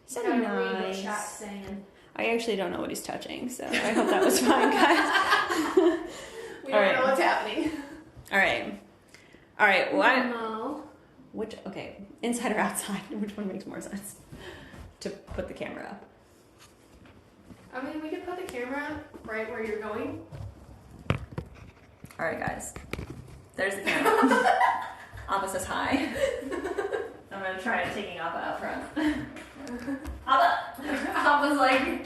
So Gotta read what nice. chat's saying. I actually don't know what he's touching, so I hope that was fine, guys. We don't know what's happening. All right. All right. No. Which, okay, inside or outside? Which one makes more sense to put the camera up? I mean, we could put the camera right where you're going. All right, guys. There's the camera. Appa says hi. I'm gonna try taking Appa out front. Appa! Appa's like...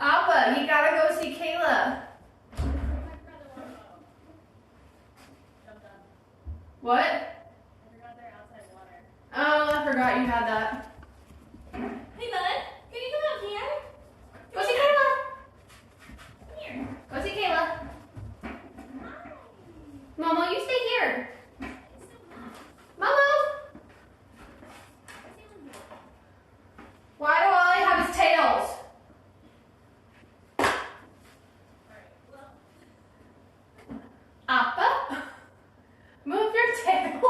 Appa, you gotta go see Kayla. What? I forgot they're outside water. Oh, I forgot you had that. Hey, bud. Can you come out here? Go see Kayla. Come here. Go see Kayla. Momo, you stay here. Momo. Why do all I have is tails? Appa? Move your tail.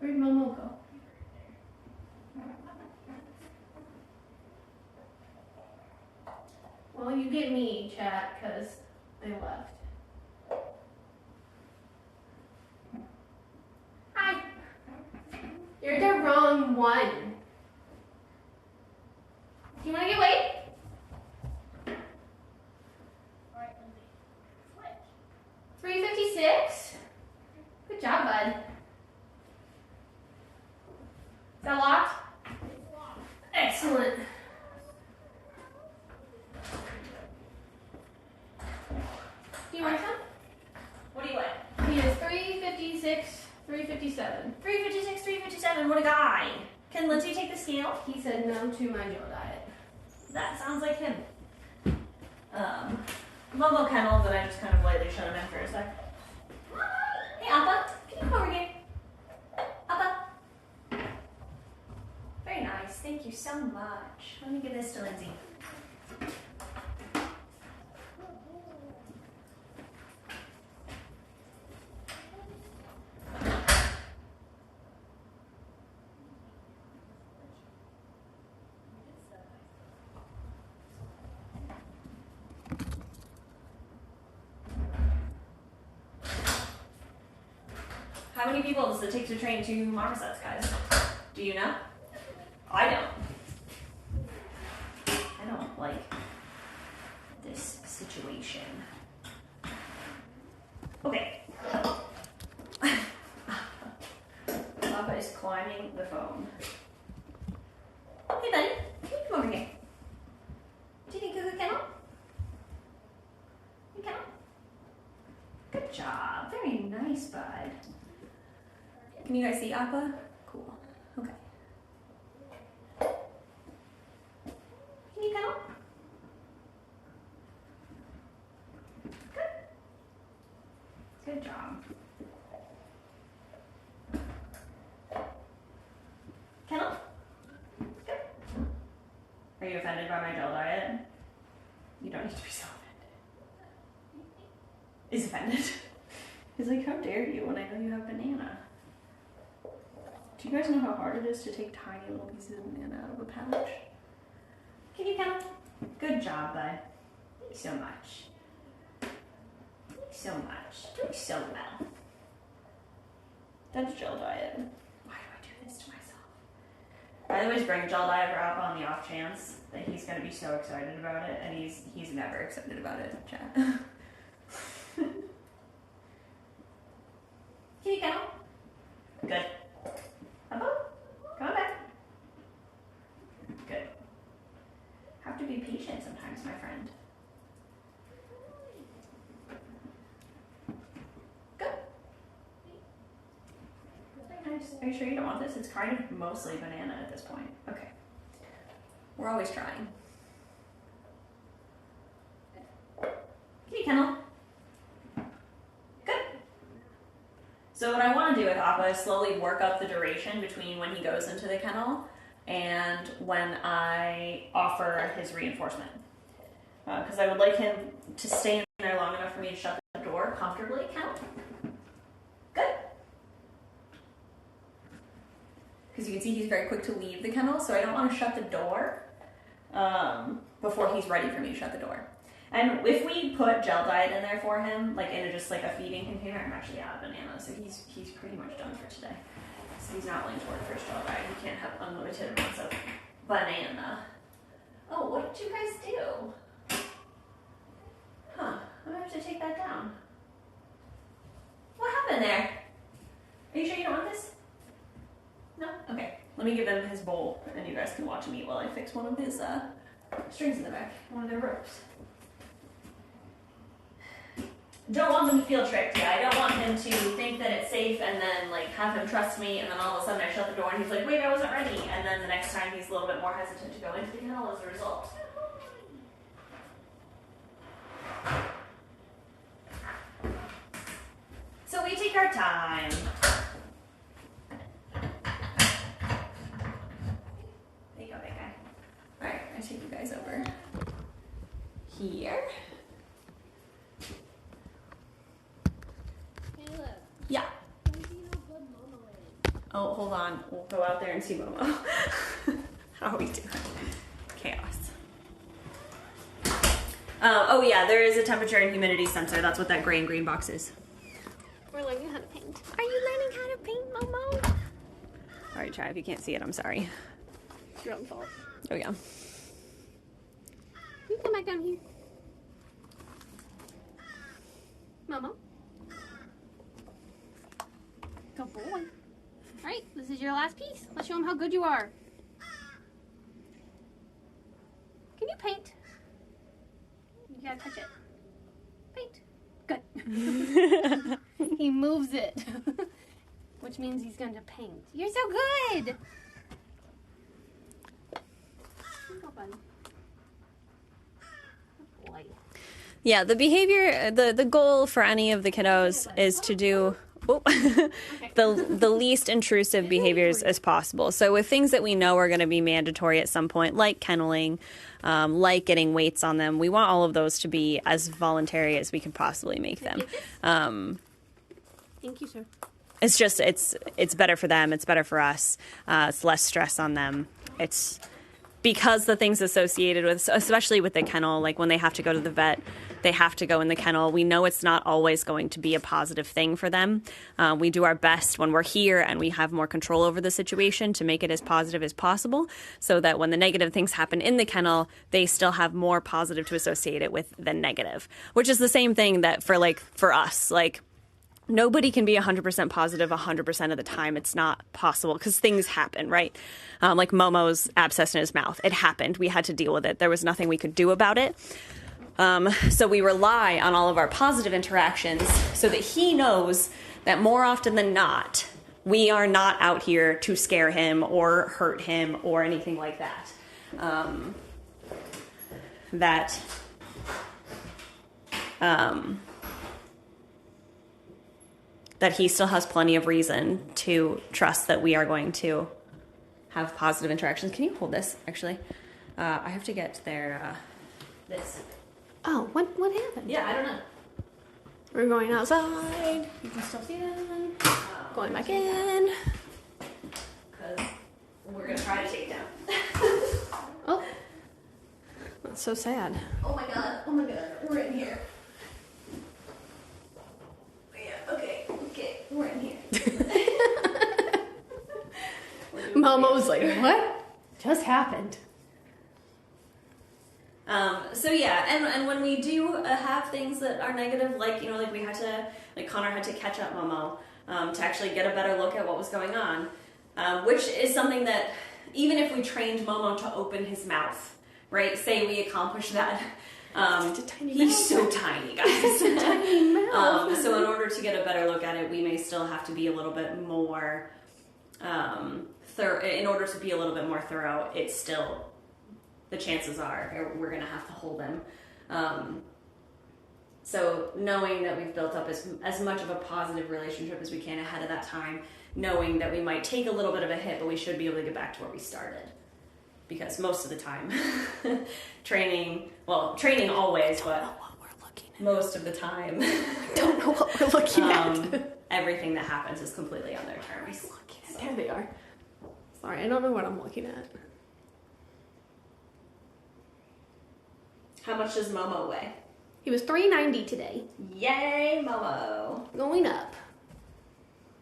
Where'd Momo go? Well, you get me, chat, because they left. Hi. You're the wrong one. Do you want to get weight? Alright, Lindsay. Switch. 356? Good job, bud. Is that locked? It's locked. Excellent. Do you want some? What do you want? He is 356, 357. 356, 357. What a guy. Can Lindsay take the scale? He said no to my Joe diet. That sounds like him. Momo kennel, but I just kind of lightly shut him in for a sec. Hey, Hey, Appa, can you come over here? Appa. Very nice. Thank you so much. Let me give this to Lindsay. How many people does it take to train 2 marmosets, guys? Do you know? I don't. I don't like this situation. Okay. Papa is climbing the phone. Hey, buddy. Can you come over here? Do you think you could kennel? You kennel? Good job. Very nice, bud. Can you guys see Appa? Cool. Okay. Can you kennel? Good. Good job. Kennel? Good. Are you offended by my gel diet? You don't need to be so offended. Is offended. He's like, how dare you when I know you have banana? Do you guys know how hard it is to take tiny little pieces of banana out of a pouch? Can you count? Good job, bud. Thank you so much. Thank you so much. Doing so well. That's gel diet. Why do I do this to myself? I always bring gel diet for Alpha on the off chance that he's going to be so excited about it, and he's never excited about it, chat. Can you count? Good. Appa, come on back. Good. Have to be patient sometimes, my friend. Good. Very nice. Are you sure you don't want this? It's kind of mostly banana at this point. Okay. We're always trying. Can you kennel? So what I want to do with Appa is slowly work up the duration between when he goes into the kennel and when I offer his reinforcement. Because I would like him to stay in there long enough for me to shut the door comfortably. Count. Good. Because you can see he's very quick to leave the kennel, so I don't want to shut the door before he's ready for me to shut the door. And if we put gel diet in there for him, like in just like a feeding container, I'm actually out of banana, so he's pretty much done for today. So he's not willing to work for his gel diet. He can't have unlimited amounts of banana. Oh, what did you guys do? Huh, I'm gonna have to take that down. What happened there? Are you sure you don't want this? No? Okay, let me give him his bowl, and you guys can watch him eat while I fix one of his strings in the back, one of their ropes. Don't want him to feel tricked, yeah. I don't want him to think that it's safe and then like have him trust me and then all of a sudden I shut the door and he's like, wait, I wasn't ready. And then the next time he's a little bit more hesitant to go into the kennel as a result. So we take our time. There you go, big guy. Alright, I take you guys over here. Yeah. Oh, hold on. We'll go out there and see Momo. How are we doing? Chaos. Oh yeah, there is a temperature and humidity sensor. That's what that gray and green box is. We're learning how to paint. Are you learning how to paint, Momo? Alright, Chad, if you can't see it, I'm sorry. It's your own fault. Oh yeah. You come back down here. Momo. Good boy. Alright, this is your last piece. Let's show him how good you are. Can you paint? You gotta touch it. Paint. Good. He moves it. Which means he's going to paint. You're so good! Go, buddy. Good boy. Yeah, the behavior, the goal for any of the kiddos is to do the least intrusive behaviors as possible. So with things that we know are going to be mandatory at some point, like kenneling, like getting weights on them, we want all of those to be as voluntary as we can possibly make them. Thank you, sir. It's just it's better for them. It's better for us. It's less stress on them. It's because the things associated with, especially with the kennel, like when they have to go to the vet, they have to go in the kennel. We know it's not always going to be a positive thing for them. We do our best when we're here and we have more control over the situation to make it as positive as possible, so that when the negative things happen in the kennel, they still have more positive to associate it with than negative, which is the same thing that for us, like, nobody can be 100% positive 100% of the time. It's not possible because things happen, right? Like Momo's abscess in his mouth. It happened. We had to deal with it. There was nothing we could do about it. So we rely on all of our positive interactions so that he knows that more often than not, we are not out here to scare him or hurt him or anything like that. That he still has plenty of reason to trust that we are going to have positive interactions. Can you hold this, actually? I have to get their, this. Oh, what happened? Yeah, I don't know. We're going outside. You can still see them. Going back in. Because we're going to try to take it down. Oh. That's so sad. Oh my god, we're in here. Yeah, okay, we're in here. Mama was like, what just happened? So yeah, and when we do have things that are negative, like, you know, like we had to, like Connor had to catch up Momo to actually get a better look at what was going on, which is something that even if we trained Momo to open his mouth, right, say we accomplished that, he's so tiny, guys. Tiny mouth. So in order to get a better look at it, we may still have to be a little bit more in order to be a little bit more thorough, it's still, the chances are we're going to have to hold him. So knowing that we've built up as much of a positive relationship as we can ahead of that time, knowing that we might take a little bit of a hit, but we should be able to get back to where we started. Because most of the time, training always, but most of the time, Don't know what we're looking at. Everything that happens is completely on their terms. There they are. Sorry, I don't know what I'm looking at. How much does Momo weigh? He was 390 today. Yay, Momo. Going up.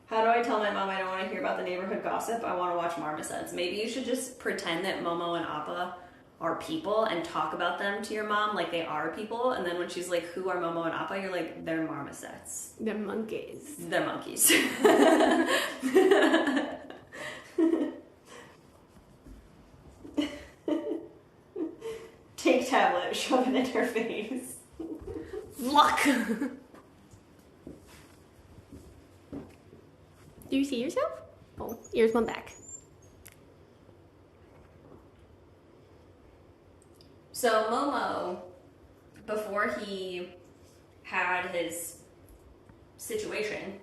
How do I tell my mom I don't want to hear about the neighborhood gossip? I want to watch marmosets. Maybe you should just pretend that Momo and Appa are people and talk about them to your mom like they are people. And then when she's like, who are Momo and Appa? You're like, they're marmosets. They're monkeys. They're monkeys. Take tablet, shove it in her face. Luck. Do you see yourself? Oh, here's one back. So Momo, before he had his situation,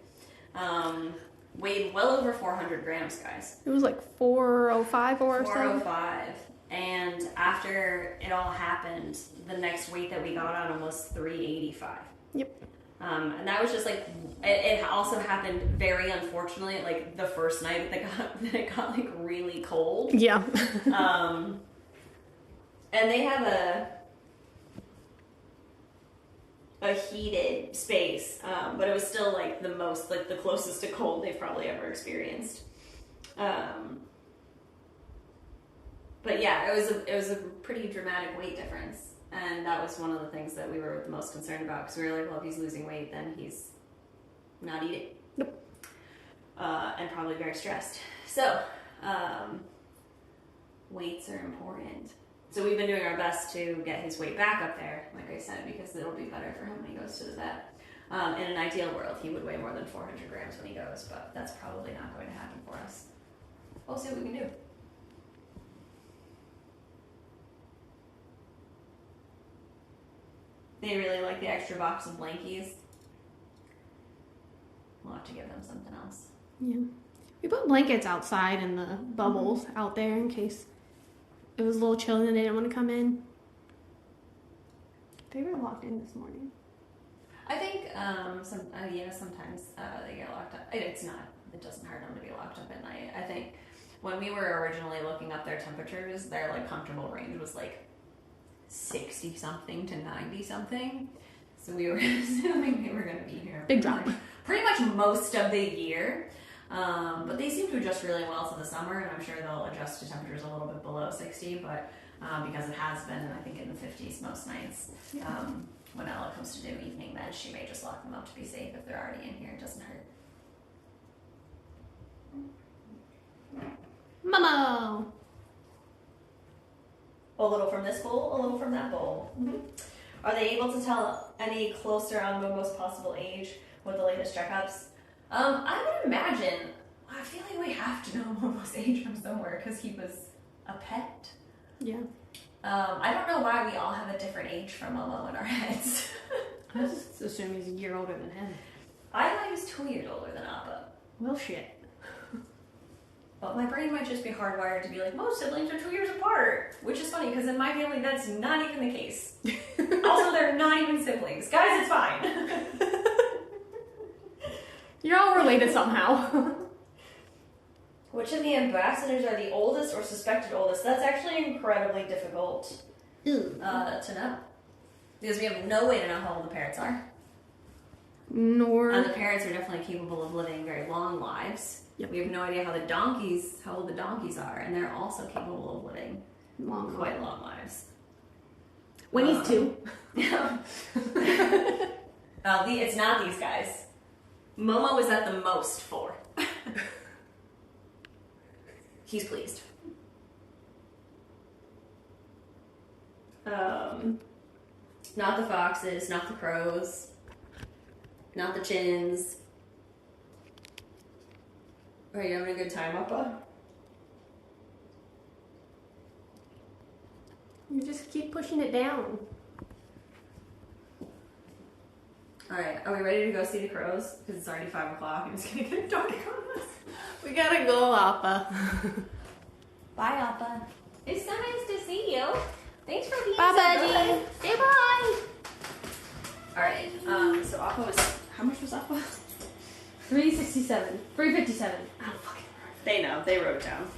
weighed well over 400 grams, guys. It was like 405 or something. 405. And after it all happened, the next weight that we got on him was 385. Yep. And that was just like, it also happened very unfortunately, like the first night that it got like really cold. Yeah. And they have a heated space, but it was still like the closest to cold they've probably ever experienced. But yeah, it was a pretty dramatic weight difference. And that was one of the things that we were the most concerned about, because we were like, well, if he's losing weight, then he's not eating. Nope. And probably very stressed. So, weights are important. So we've been doing our best to get his weight back up there, like I said, because it'll be better for him when he goes to the vet. In an ideal world, he would weigh more than 400 grams when he goes, but that's probably not going to happen for us. We'll see what we can do. They really like the extra box of blankies. Look. out to give them something else. Yeah. We put blankets outside in the bubbles out there in case it was a little chilly and they didn't want to come in. They were locked in this morning. I think sometimes they get locked up. It doesn't hurt them to be locked up at night. I think when we were originally looking up their temperatures, their like comfortable range was like 60 something to 90 something. So we were assuming they were going to be here. Big drop. Pretty much most of the year. But they seem to adjust really well to the summer, and I'm sure they'll adjust to temperatures a little bit below 60, but because it has been, I think, in the 50s most nights. When Ella comes to do evening meds, she may just lock them up to be safe if they're already in here. It doesn't hurt. Momo! A little from this bowl, a little from that bowl. Mm-hmm. Are they able to tell any closer on Momo's possible age with the latest checkups? I would imagine, I feel like we have to know Momo's age from somewhere because he was a pet. Yeah. I don't know why we all have a different age from Momo in our heads. I just assume he's a year older than him. I thought he was 2 years older than Appa. Well, shit. But my brain might just be hardwired to be like, most siblings are 2 years apart. Which is funny, because in my family, that's not even the case. Also, they're not even siblings. Guys, it's fine. You're all related somehow. Which of the ambassadors are the oldest or suspected oldest? That's actually incredibly difficult to know. Because we have no way to know how old the parents are. Nor... The parents are definitely capable of living very long lives. Yep. We have no idea how old the donkeys are, and they're also capable of living quite long lives. Winnie's 2. Yeah. It's not these guys. Momo is at the most 4. He's pleased. Not the foxes, not the crows, not the chins. Are you having a good time, Appa? You just keep pushing it down. Alright, are we ready to go see the crows? Because it's already 5 o'clock and it's gonna get dark on us. We gotta go, Appa. Bye, Appa. It's so nice to see you. Thanks for being Bye, so buddy. good. Say bye. Alright, so Appa was... How much was Appa? 367. 357. Oh, fucking right. They know. They wrote it down.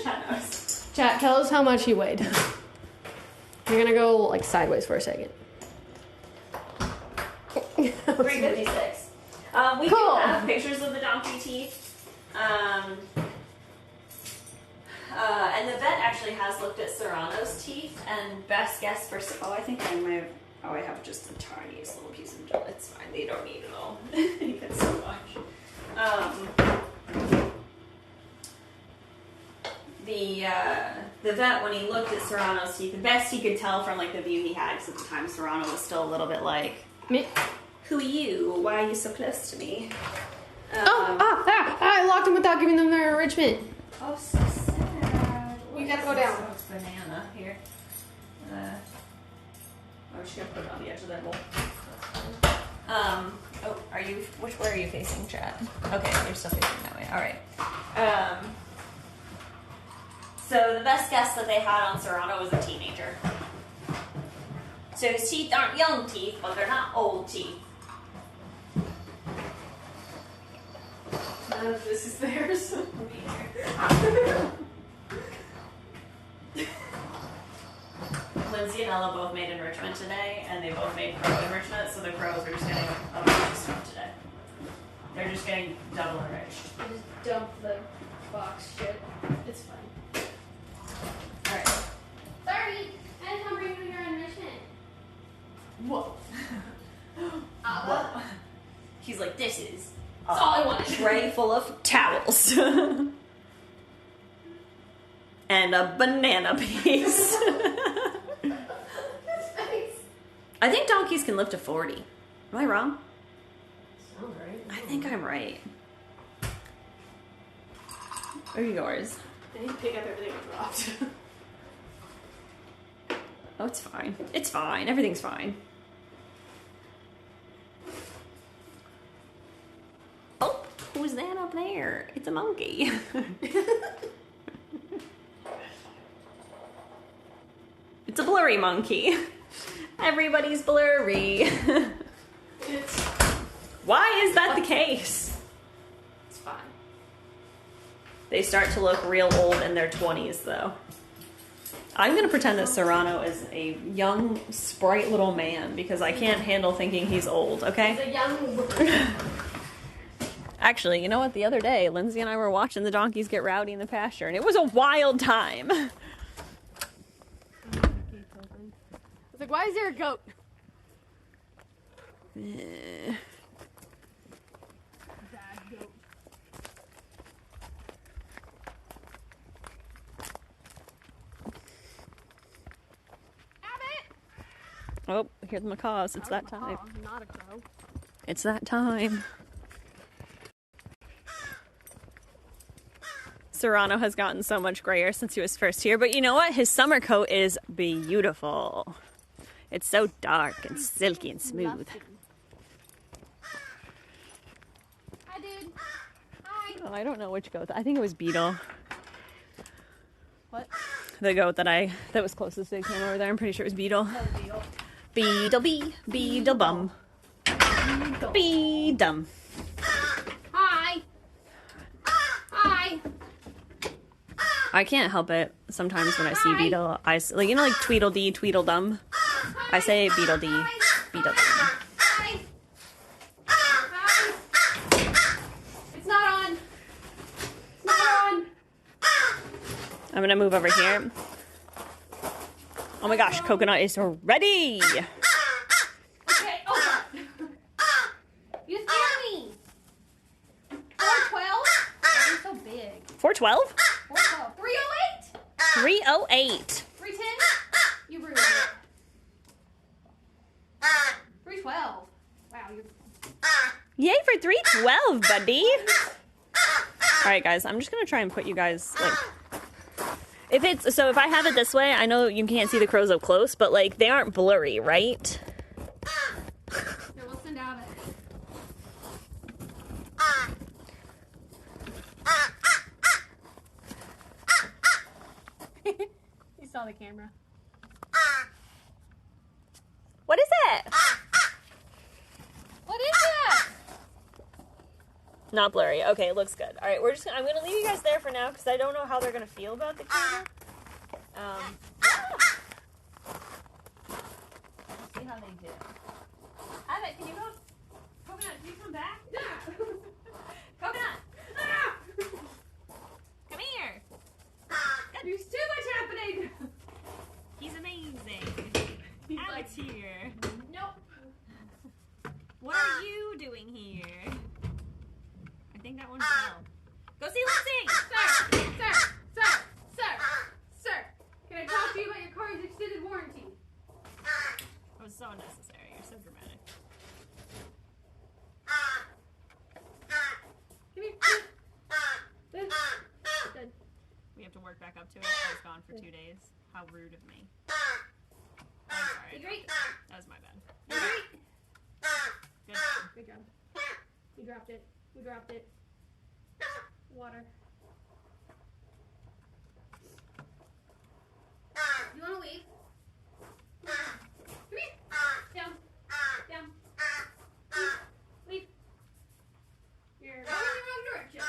Chat knows. Chat, tell us how much he weighed. You're gonna go, like, sideways for a second. 356. We Cool. do have pictures of the donkey teeth. And the vet actually has looked at Serrano's teeth, and best guess for... I think I might have... I have just the tiniest little piece of gel. It's fine. They don't need it all. They get so much. The vet, when he looked at Serrano's teeth, the best he could tell from, like, the view he had, because at the time Serrano was still a little bit like... Who are you? Why are you so close to me? I locked him without giving them their enrichment. Oh, so sad. You gotta go down. Oh, banana here. I'm just gonna put it on the edge of that bowl. Are you? Which way are you facing, chat? Okay, you're still facing that way. All right. So the best guess that they had on Serrano was a teenager. So his teeth aren't young teeth, but they're not old teeth. None of this is theirs. Lindsay and Ella both made enrichment today, and they both made crow enrichment, so the crows are just getting a bunch of stuff today. They're just getting double enriched. I just dumped the box shit. It's fine. Alright. Sorry, I didn't come bring you your enrichment. Whoa. What? He's like, this is That's all I wanted. tray full of towels. And a banana piece. I think donkeys can live to 40. Am I wrong? Sounds right. I think I'm right. Or yours. I need to pick up everything I dropped. Oh, it's fine. It's fine. Everything's fine. up there? It's a monkey. It's a blurry monkey. Everybody's blurry. Why is that the case? It's fine. They start to look real old in their 20s, though. I'm gonna pretend that Serrano is a young, sprite little man because I can't handle thinking he's old, okay? He's a young. Actually, you know what? The other day, Lindsay and I were watching the donkeys get rowdy in the pasture, and it was a wild time. I was like, why is there a goat? Bad goat. Oh, hear the macaws. It's that time. Not a crow. It's that time. Serrano has gotten so much grayer since he was first here, but you know what? His summer coat is beautiful. It's so dark and silky and smooth. Hi, dude. Hi. Oh, I don't know which goat. I think it was Beetle. What? The goat that was closest to the camera over there. I'm pretty sure it was Beetle. Beetle. Beetle bee, Beetle bum. Bee dum. Hi. Hi. I can't help it. Sometimes when I see Beetle, like, you know, like Tweedledee, Tweedledum. I say Beetledee, Beetledum. Hi. Hi. It's not on. It's not on. I'm gonna move over here. Oh my gosh, Coconut is ready! Okay. Oh God. You scared me. 412. You're so big. 412? 412. 308. 308. 310. You ruined it. 312. Wow, you're. Yay for 312, buddy! Alright guys, I'm just gonna try and put you guys, like... If I have it this way, I know you can't see the crows up close, but like, they aren't blurry, right? Here, we'll send out it. You saw the camera. What is it? What is that? Not blurry. Okay, it looks good. Alright, I'm gonna leave you guys there for now, because I don't know how they're gonna feel about the camera. See how they do. Abbott, can you go? Coconut, can you come back? Coconut! Come here! There's too much happening. He's amazing. Abbott's here. Nope. What are you doing here? I think that one fell. Go see Lindsay! Sir. Can I talk to you about your car's extended warranty? That was so unnecessary. You're so dramatic. Come here. Good. We have to work back up to it. I was gone for 2 days. How rude of me. I'm sorry. You great? That was my bad. You great? Good. Good job. You dropped it. Water. You want to leave? Come here. Down. Leave. You're going in the wrong direction.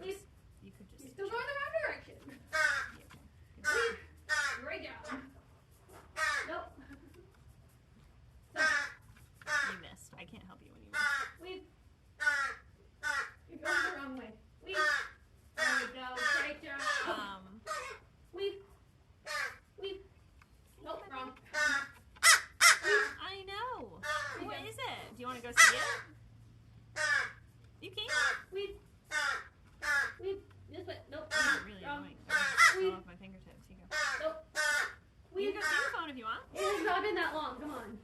Leave. You could just... You're still going in the wrong direction. Leave. Great job. Nope. You missed. I can't help you when you miss. Leave. You're going the wrong way. Leave. There we go. Great job. Leave. Nope, wrong. I know. What is it? Do you want to go see it? You can. Leave. This way. Nope. You're really Wrong. annoying. I fell off my fingertips. You go. Nope. You can go see your phone if you want. It has not been that long. Come on.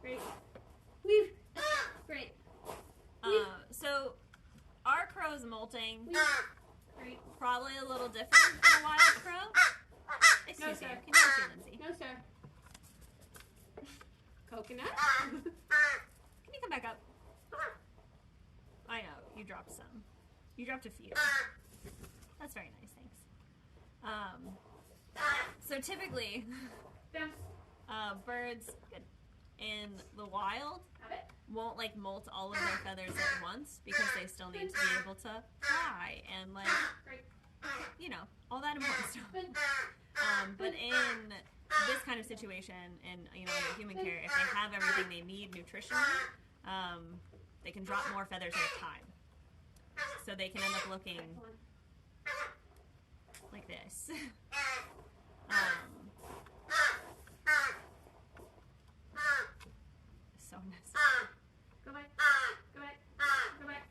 Great. Leave. Great. So our crow's molting. Great. Probably a little different than a wild crow. Excuse No, me. sir. Can you go see Lindsay? No, sir. Coconut? Can you come back up? I know. You dropped some. You dropped a few. That's very nice, thanks. So typically, birds in the wild won't like molt all of their feathers at once because they still need to be able to fly and like, you know, all that important stuff. But in this kind of situation, in you know, under human care, if they have everything they need nutritionally, they can drop more feathers at a time. So they can end up looking like this. So nice. Go back. Go back. Go back.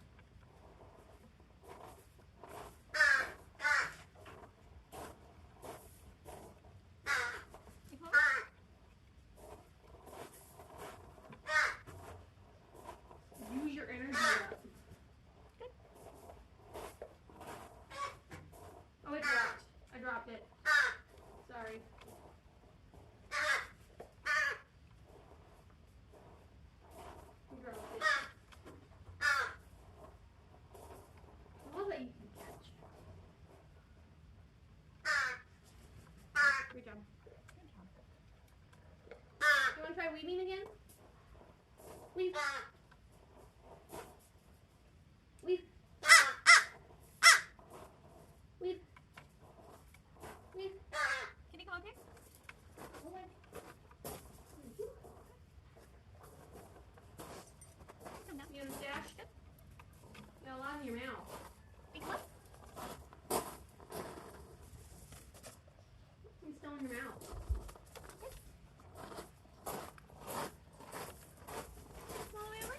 Use your energy up. Good. Oh, it dropped. I dropped it. Sorry. You dropped it. I love that you can catch. Good job. You want to try weaving again? Weave. Weave. Weave. Weave. Can you come up here? Come down. You want to dash? You got a lot in your mouth. Hey, come up. It's still in your mouth. All the way over.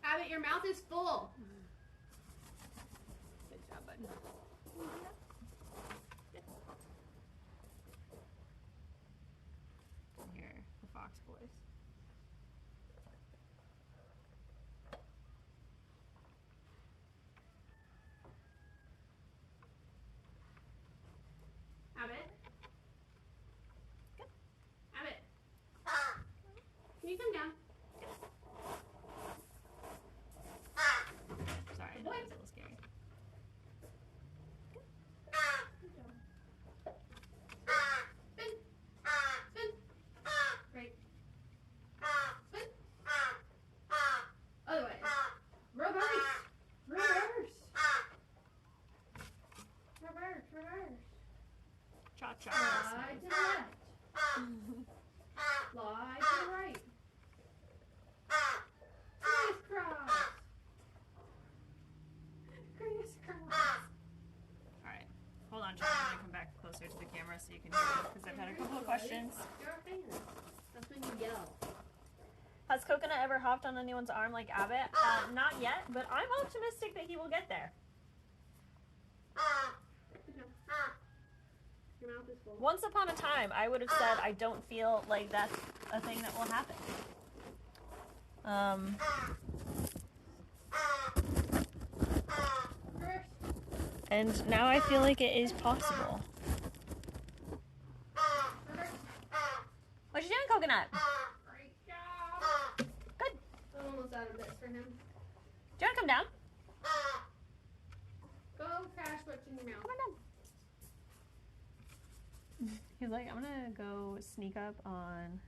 Abbott, your mouth is full. Good job, bud. Good. Here, the fox boys. Abbott. Good. Abbott. Can you come down? Sorry, I know that was a little scary. Good job. Spin. Spin. Great. Spin. Other way. Reverse. Reverse. Reverse. Reverse. Cha-cha. Slide to the left. Slide to the right. Crisscross. Crisscross. Alright. Hold on, John. I'm going to come back closer to the camera so you can hear me because I've had a couple of questions. You're a fan. That's when you yell. Has Coconut ever hopped on anyone's arm like Abbott? Not yet, but I'm optimistic that he will get there. Good job. Your mouth is full. Once upon a time, I would have said I don't feel like that's a thing that will happen. Reverse. And now I feel like it is possible. Reverse. What you doing, Coconut? Great job. Good. I'm almost out of this for him. Do you want to come down? Go crash what's in your mouth. Come on down. He's like, I'm gonna go sneak up on.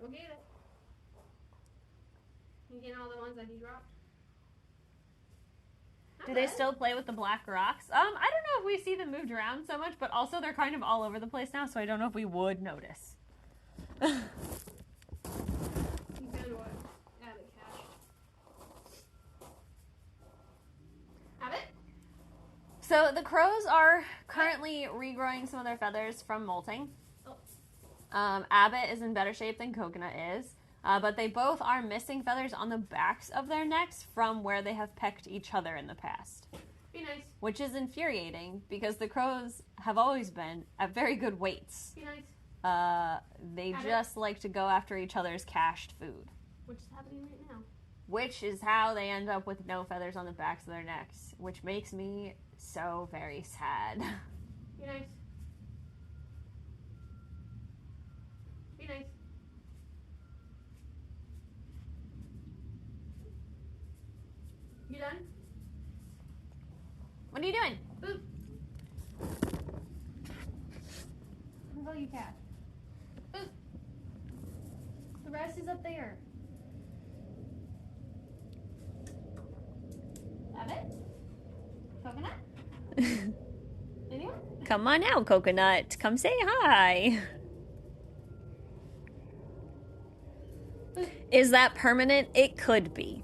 Go get it. You get all the ones that he dropped? Not Do they bad. still play with the black rocks? I don't know if we see them moved around so much, but also they're kind of all over the place now, so I don't know if we would notice. You found what? Abbott cached. Abbott? So the crows are currently regrowing some of their feathers from molting. Oh. Abbott is in better shape than Coconut is, but they both are missing feathers on the backs of their necks from where they have pecked each other in the past. Be nice. Which is infuriating because the crows have always been at very good weights. Be nice. They Abbott? just like to go after each other's cached food. Which is happening right now. Which is how they end up with no feathers on the backs of their necks, which makes me so very sad. Be nice. Be nice. are you doing? Boop. That's all you cat. Boop. The rest is up there. Have it? Coconut? Anyone? Come on out, Coconut. Come say hi. Is that permanent? It could be.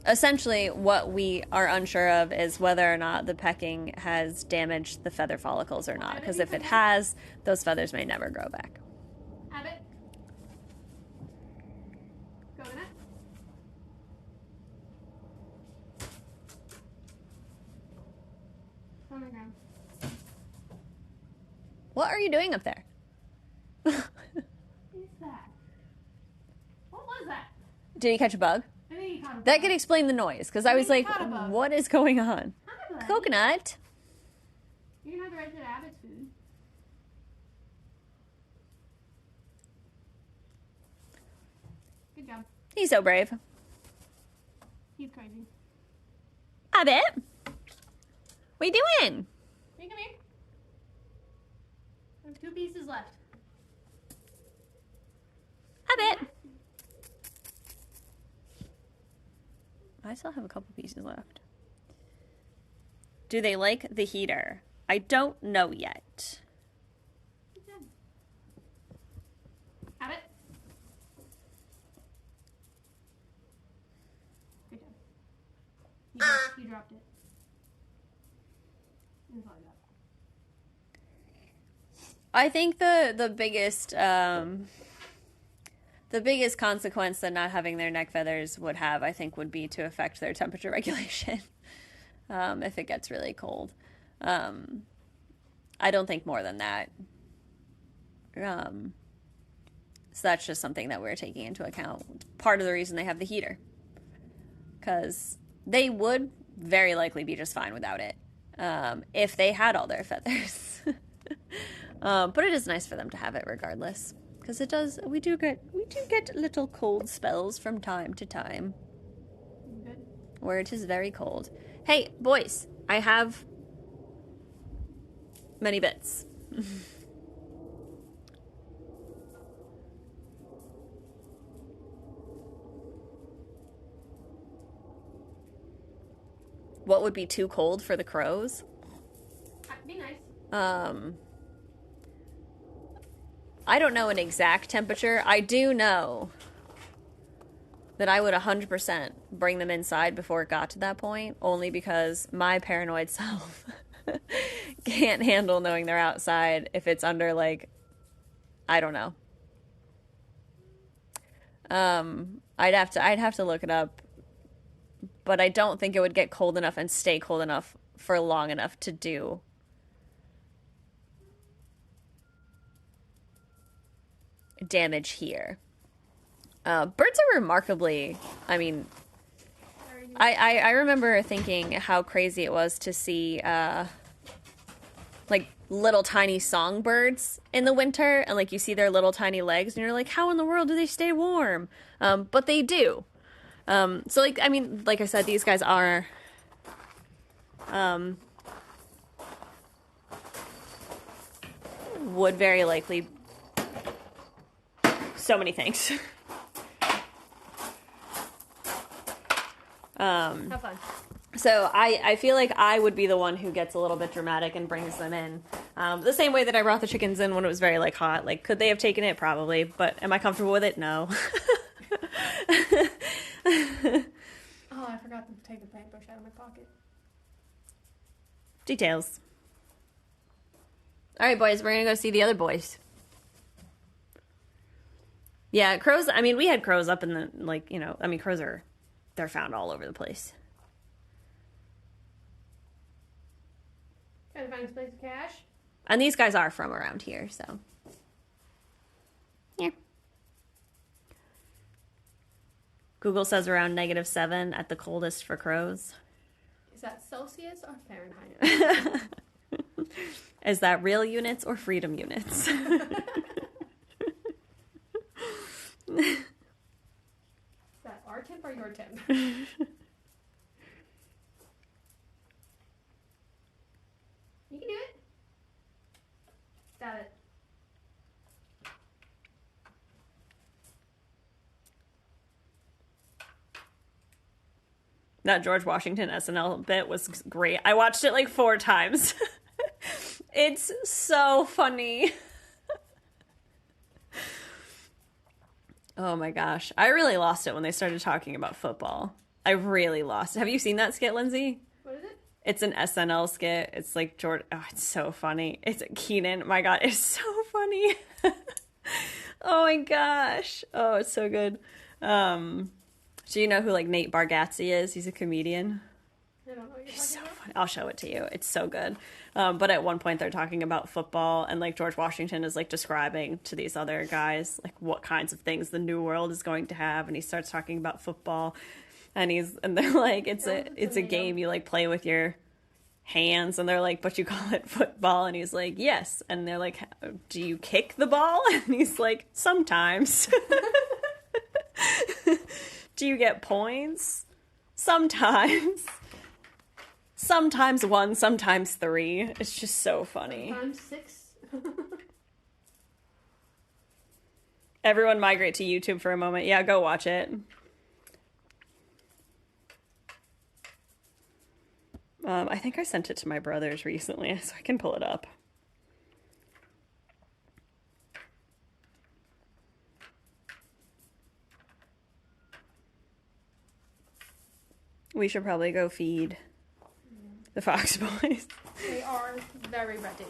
Essentially, what we are unsure of is whether or not the pecking has damaged the feather follicles or not. Because if it has, those feathers may never grow back. Have it? Coconut? On the ground. What are you doing up there? What is that? What was that? Did you catch a bug? I think he caught a bug. That could explain the noise, because I was like, caught a bug. what is going on? Hi, buddy. Coconut? You can have the rest of the Abbott's food. Good job. He's so brave. He's crazy. Abbott? What you doing? Can you come here? There's 2 pieces left. Abbott? I still have a couple pieces left. Do they like the heater? I don't know yet. Good job. Abbott? Good job. You dropped it. That's all I got. I think the biggest consequence that not having their neck feathers would have, I think, would be to affect their temperature regulation. If it gets really cold. I don't think more than that. So that's just something that we're taking into account. Part of the reason they have the heater. Because they would very likely be just fine without it. If they had all their feathers. But it is nice for them to have it regardless. Because it does, we do get little cold spells from time to time. Good. Where it is very cold. Hey, boys, I have many bits. What would be too cold for the crows? That'd be nice. I don't know an exact temperature. I do know that I would 100% bring them inside before it got to that point, only because my paranoid self can't handle knowing they're outside if it's under, like, I don't know. I'd have to look it up, but I don't think it would get cold enough and stay cold enough for long enough to do damage here. Birds are remarkably, I mean, I remember thinking how crazy it was to see, like, little tiny songbirds in the winter, and, like, you see their little tiny legs, and you're like, how in the world do they stay warm? But they do. So, like, I mean, like I said, these guys are, would very likely, so many things. Have fun. So I feel like I would be the one who gets a little bit dramatic and brings them in. The same way that I brought the chickens in when it was very, like, hot. Like, could they have taken it? Probably. But am I comfortable with it? No. Oh, I forgot to take the paintbrush out of my pocket. Details. All right, boys. We're going to go see the other boys. Yeah, crows. I mean, we had crows up in the, like, you know, I mean, crows are, they're found all over the place. Trying to find this place of cash. And these guys are from around here, so. Yeah. Google says around -7 at the coldest for crows. Is that Celsius or Fahrenheit? Is that real units or freedom units? Is that our temp or your temp? That George Washington SNL bit was great. I watched it like 4 times. It's so funny. Oh my gosh. I really lost it when they started talking about football. I really lost it. Have you seen that skit, Lindsay? What is it? It's an SNL skit. It's like George. Oh, it's so funny. It's Keenan. My God, it's so funny. Oh my gosh. Oh, it's so good. Do you know who like Nate Bargatze is? He's a comedian. I don't know what you're He's so talking about. funny. I'll show it to you. It's so good. But at one point they're talking about football, and like George Washington is like describing to these other guys like what kinds of things the new world is going to have, and he starts talking about football, and they're like, it's a game you like play with your hands, and they're like, but you call it football, and he's like, yes, and they're like, do you kick the ball? And he's like, sometimes. Do you get points? Sometimes. Sometimes 1, sometimes 3. It's just so funny. Sometimes 6. Everyone migrate to YouTube for a moment. Yeah, go watch it. I think I sent it to my brothers recently, so I can pull it up. We should probably go feed the Fox Boys. They are very ready.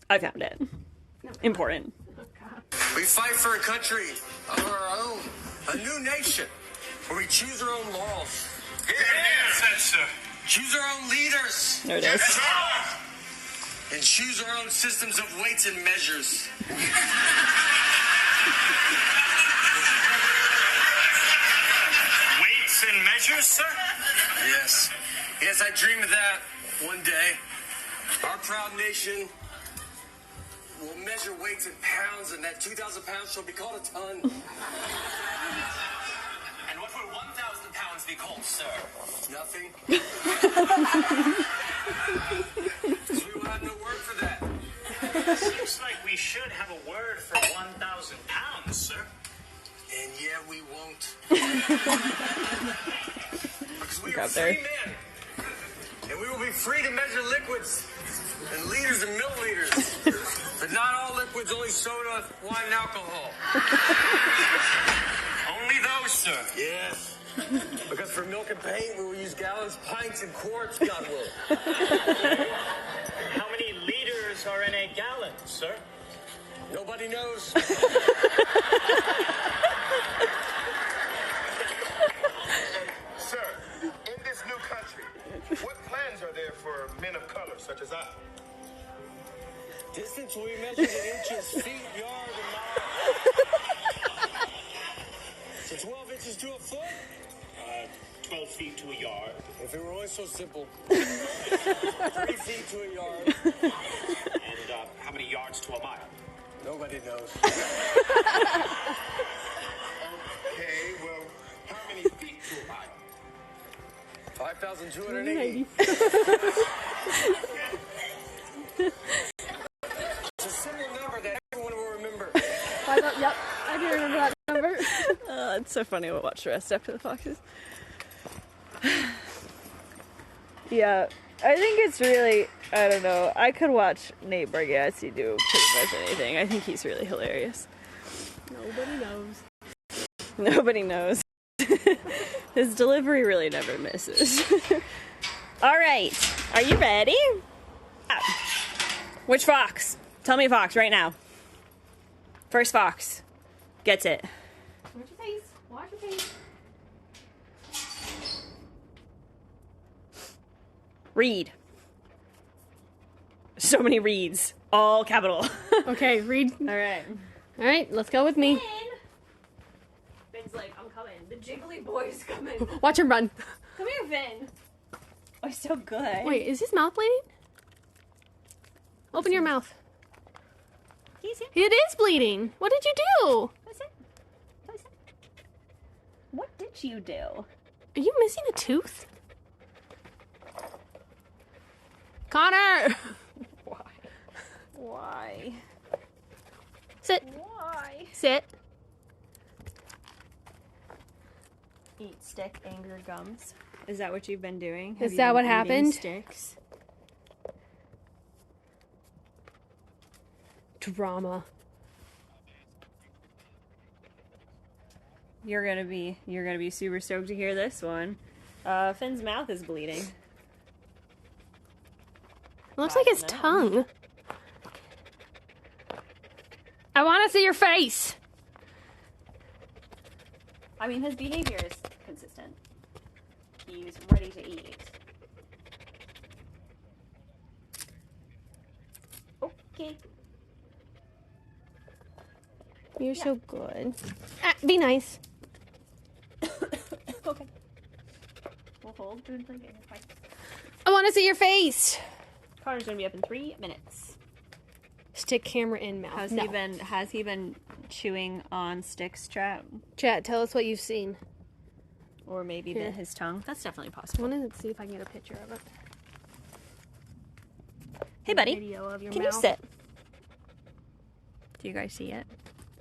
I found it. Important. We fight for a country of our own, a new nation, where we choose our own laws. Yes, sir. Choose our own leaders. There it is. And choose our own systems of weights and measures. Weights and measures, sir? Yes. Yes, I dream of that one day. Our proud nation will measure weights in pounds, and that 2,000 pounds shall be called a ton. And what will 1,000 pounds be called, sir? Nothing. Because we will have no word for that. Seems like we should have a word for 1,000 pounds, sir. And yet we won't. Because we Look are out there. free men. And we will be free to measure liquids and liters and milliliters. But not all liquids, only soda, wine, and alcohol. Only those, sir. Yes. Because for milk and paint, we will use gallons, pints, and quarts, God will. How many liters are in a gallon, sir? Nobody knows. Sir, in this new country, what plans are there for men of color such as I? Distance will be measured in inches, feet, yards, and miles. So 12 inches to a foot? 12 feet to a yard. If it were only so simple. 3 feet to a yard. And how many yards to a mile? Nobody knows. Okay, well, how many feet to a mile? 5,280. It's a simple number that everyone will remember. Yep, I do remember that number. It's so funny. We'll watch the rest after the Foxes. Yeah, I think it's really, I don't know. I could watch Nate Bargatze do pretty much anything. I think he's really hilarious. Nobody knows. Nobody knows. His delivery really never misses. All right, are you ready? Which fox? Tell me a fox right now. First fox gets it. Watch your face. Watch your face. Read. So many reads. All capital. Okay, read. All right. All right, let's go with me. Finn's like, I'm coming. The jiggly boy's coming. Watch him run. Come here, Finn. Oh, he's so good. Wait, is his mouth bleeding? Open your mouth. He's here. It is bleeding. What did you do? What did you do? Are you missing a tooth? Connor! Why? Why? Sit. Why? Sit. Eat stick, anger gums. Is that what you've been doing? Is that what happened? Sticks. Drama. You're gonna be super stoked to hear this one. Finn's mouth is bleeding. It looks like his tongue. I want to see your face. I mean, his behavior is consistent. He's ready to eat. Okay. You're so good. Be nice. Okay. We'll hold. Fine. I want to see your face. Connor's gonna be up in 3 minutes. Stick camera in mouth. Has he been chewing on sticks, chat? Chat, tell us what you've seen. Or maybe Here. bit his tongue? That's definitely I possible. want to see if I can get a picture of it. Hey, buddy. Video of your Can mouth. you sit? Do you guys see it?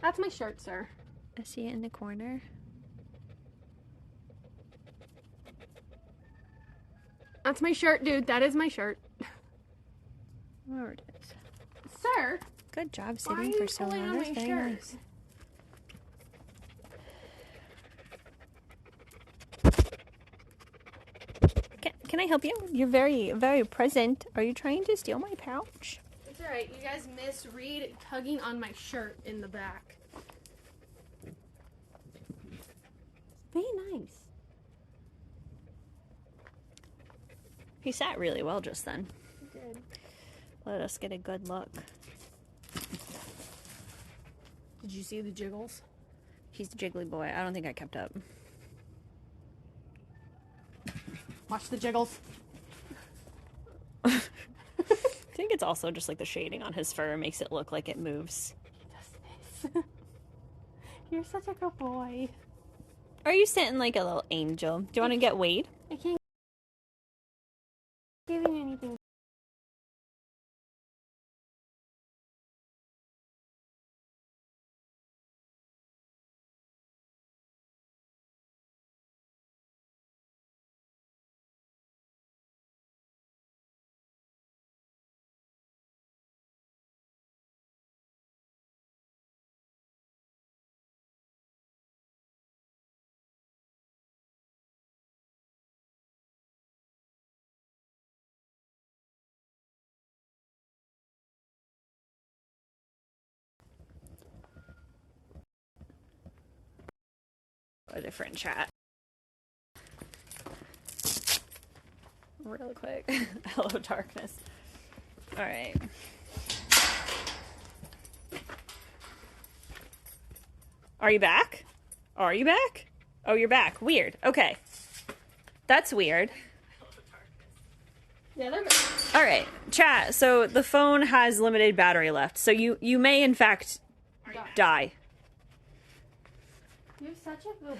That's my shirt, sir. I see it in the corner. That's my shirt, dude. That is my shirt. There it is. Sir, Good job why are sitting you for so pulling long. on That's my very shirt? nice. Can I help you? You're very, very present. Are you trying to steal my pouch? It's alright. You guys missed Reed tugging on my shirt in the back. Very nice. He sat really well just then. He did. Let us get a good look. Did you see the jiggles? He's the jiggly boy. I don't think I kept up. Watch the jiggles. I think it's also just like the shading on his fur makes it look like it moves. He does this. You're such a good boy. Are you sitting like a little angel? Do you want to get weighed? I can't give you anything. A different chat. Real quick. Hello, darkness. Alright. Are you back? Are you back? Oh, you're back. Weird. Okay. That's weird. Yeah, they're Alright, chat. So the phone has limited battery left. So you may, in fact, die. You're such a good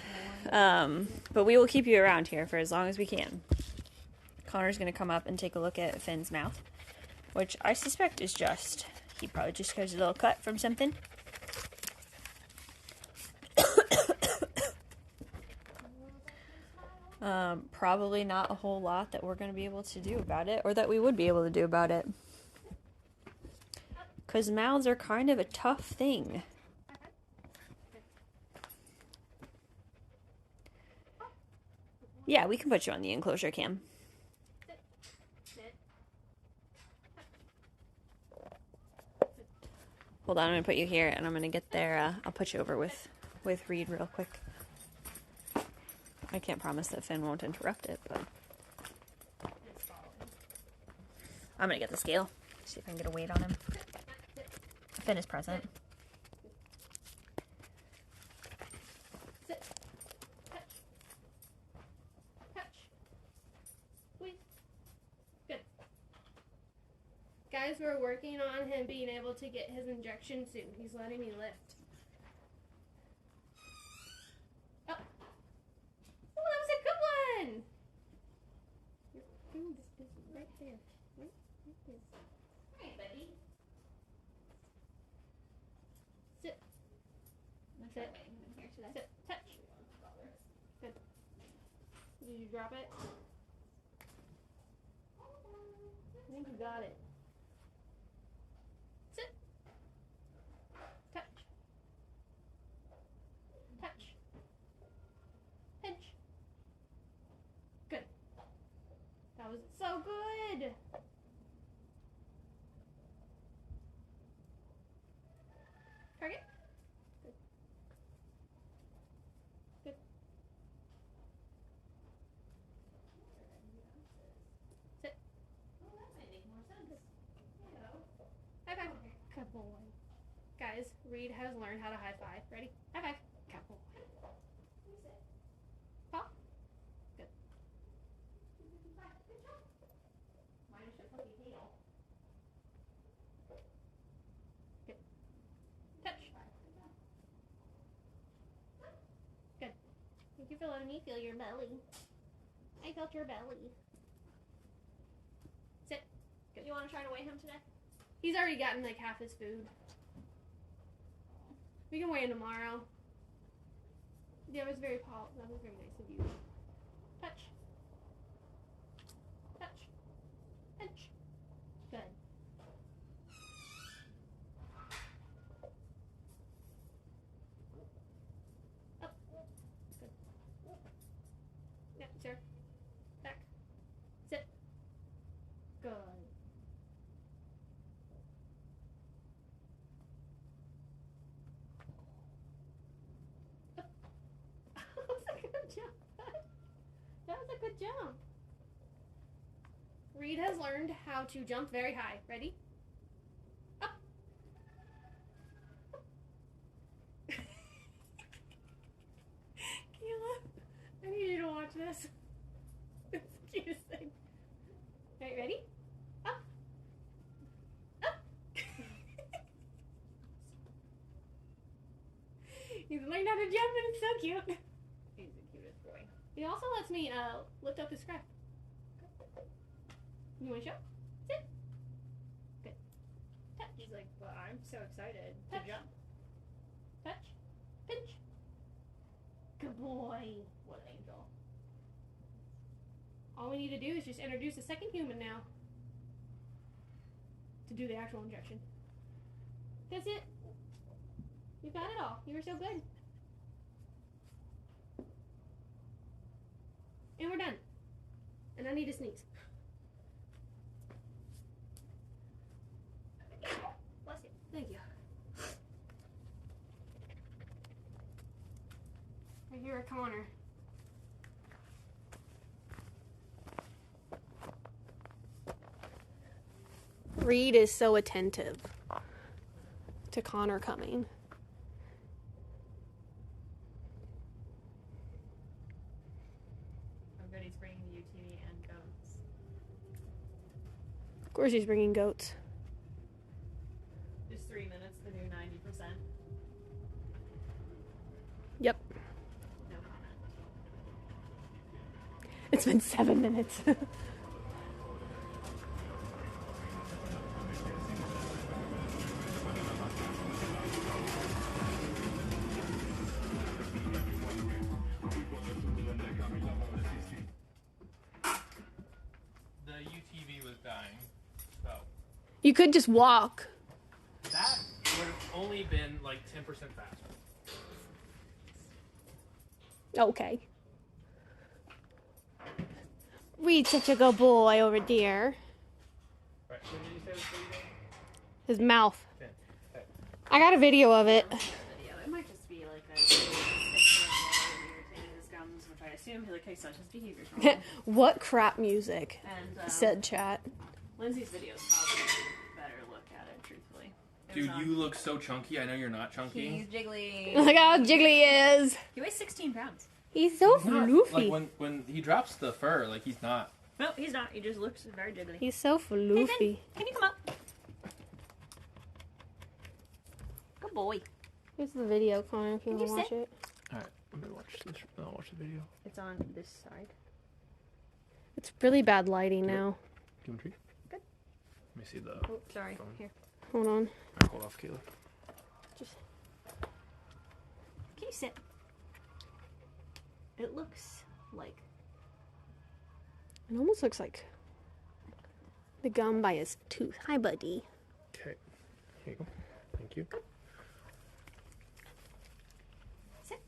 boy. But we will keep you around here for as long as we can. Connor's gonna come up and take a look at Finn's mouth, which I suspect is he probably just got a little cut from something. Probably not a whole lot that we're gonna be able to do about it, or that we would be able to do about it. 'Cause mouths are kind of a tough thing. Yeah, we can put you on the enclosure cam. Hold on, I'm gonna put you here, and I'm gonna get there. I'll put you over with Reed real quick. I can't promise that Finn won't interrupt it, but I'm gonna get the scale. See if I can get a weight on him. Finn is present. Guys, we're working on him being able to get his injection soon. He's letting me lift. Oh, that was a good one! You're doing this right there. Right there. Hey, buddy. Sit. Sit. Touch. Good. Did you drop it? I think you got it. Sit. Touch. Touch. Pinch. Good. That was so good. Target. Good. Good. Sit. High five. Good boy. Guys, Reed has learned how to high five. Ready? High five. Good boy. Paw. Good. Minus your fluffy tail. Good. Touch. Good. Thank you for letting me feel your belly. I felt your belly. Sit. Good. You want to try to weigh him today? He's already gotten like half his food. We can weigh him tomorrow. Yeah, that was very nice of you. Touch. Touch. Pinch. Good. Up. Good. Yeah, sir. Back. Sit. Good. That was a good jump. That was a good jump. Reed has learned how to jump very high. Ready? Up. Kayla, I need you to watch this. It's the cutest thing. Alright, ready? Up. Up. He's learned how to jump and it's so cute. He's the cutest boy. He also lets me lift up his scrap. You want to show? Sit. Good. Touch. He's like, well, I'm so excited Touch. to jump. Touch. Pinch. Good boy. What an angel. All we need to do is just introduce a second human now to do the actual injection. That's it. You got it all. You were so good. And we're done. And I need to sneeze. Bless you. Thank you. Right here, a corner. Reed is so attentive to Connor coming. Oh, good, he's bringing the UTV and goats. Of course he's bringing goats. Just 3 minutes to do 90%. Yep. No comment. It's been 7 minutes. The UTV was dying, so You could just walk. that would have only been like 10% faster. Okay. Reed's such a good boy over there. Right, when did you say it was 30 days? His mouth. 10. Okay. I got a video of it. Video. It might just be like a irritating his gums, which I assume he like takes on his behaviors wrong. What crap music? And Said chat. Lindsay's video is probably a better look at it, truthfully. It was Dude, on- you look so chunky. I know you're not chunky. He's jiggly. Look how jiggly he is. He weighs 16 pounds. He's so He's not- floofy. Like when he drops the fur, like he's not. No, he's not. He just looks very jiggly. He's so floofy. Can you come up? Good boy. Here's the video, Connor, if you Can want to you watch sit? it. Alright, I'm gonna watch this. I'll watch the video. It's on this side. It's really bad lighting now. Give him a treat. Good. Let me see the. Oh, sorry. phone. Here. Hold on. Alright, hold off, Kayla. Just Okay, sit. It looks like... It almost looks like the gum by his tooth. Hi, buddy. Okay. Here you go. Thank you. Sit.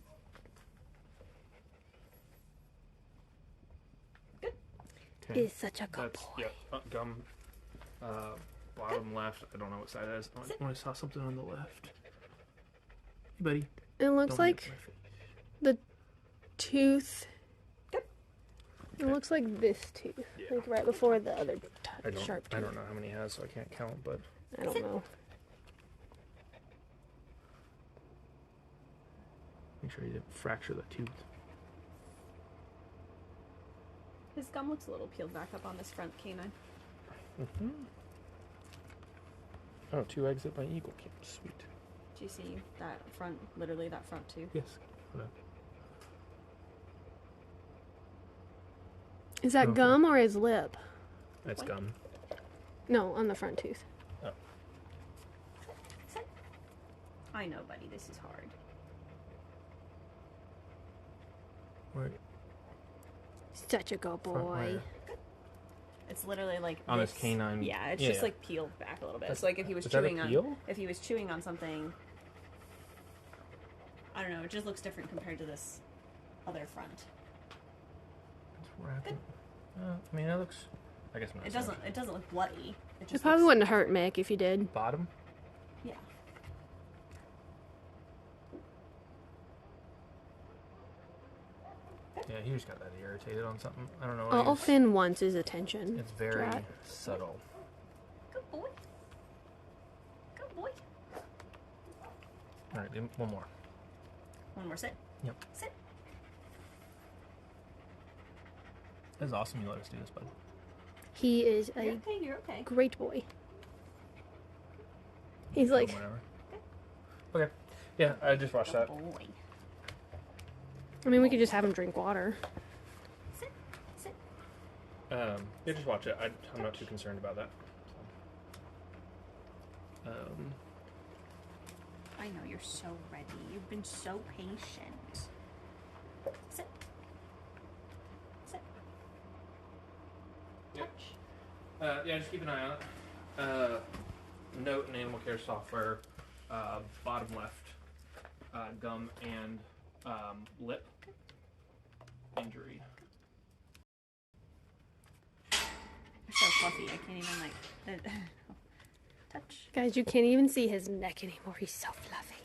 Good. Okay. Is such a good That's, boy. yeah, gum. Bottom left. I don't know what side that is. Oh, I saw something on the left. Hey, buddy. It looks Don't like hit my face. the tooth. Good. It looks like this tooth, Yeah. like right before the other I sharp tooth. don't know how many he has, so I can't count, but I don't know. make sure you didn't fracture the tooth. His gum looks a little peeled back up on this front canine. Mm-hmm. Oh, 2 eggs at my eagle camp. Sweet. Do you see that front, literally that front tooth? Yes. Hold on. Is that Okay. gum or his lip? That's gum. No, on the front tooth. Oh. Sit. I know, buddy, this is hard. Right. Such a good Front boy. where? It's literally like On his canine. Yeah, it's Yeah, just yeah. like peeled back a little bit. That's- So like if he was is that a chewing on, peel? if he was chewing on something, I don't know. It just looks different compared to this other front. It's wrapping. I mean, it looks. I guess not. It doesn't. It doesn't look bloody. It It just probably looks, wouldn't hurt Mick if you did. Bottom. Yeah. Yeah, he just got that irritated on something. I don't know. What All he was- Finn wants is attention. It's very Drat. subtle. Good boy. Good boy. All right, do one more. One more sit. Yep. Sit. It's awesome you let us do this, bud. He is You're a okay. You're okay. great boy. He's Or like, whatever. Okay. Yeah, I just watched that. Good boy. I mean, we could just have him drink water. Sit. Sit. Yeah, just watch it. I'm not too concerned about that. I know you're so ready. You've been so patient. Sit. Sit. Yep. Touch. Yeah, just keep an eye on it. Note in animal care software, bottom left, gum and lip injury. You're so fluffy. I can't even like touch. Guys, you can't even see his neck anymore. He's so fluffy.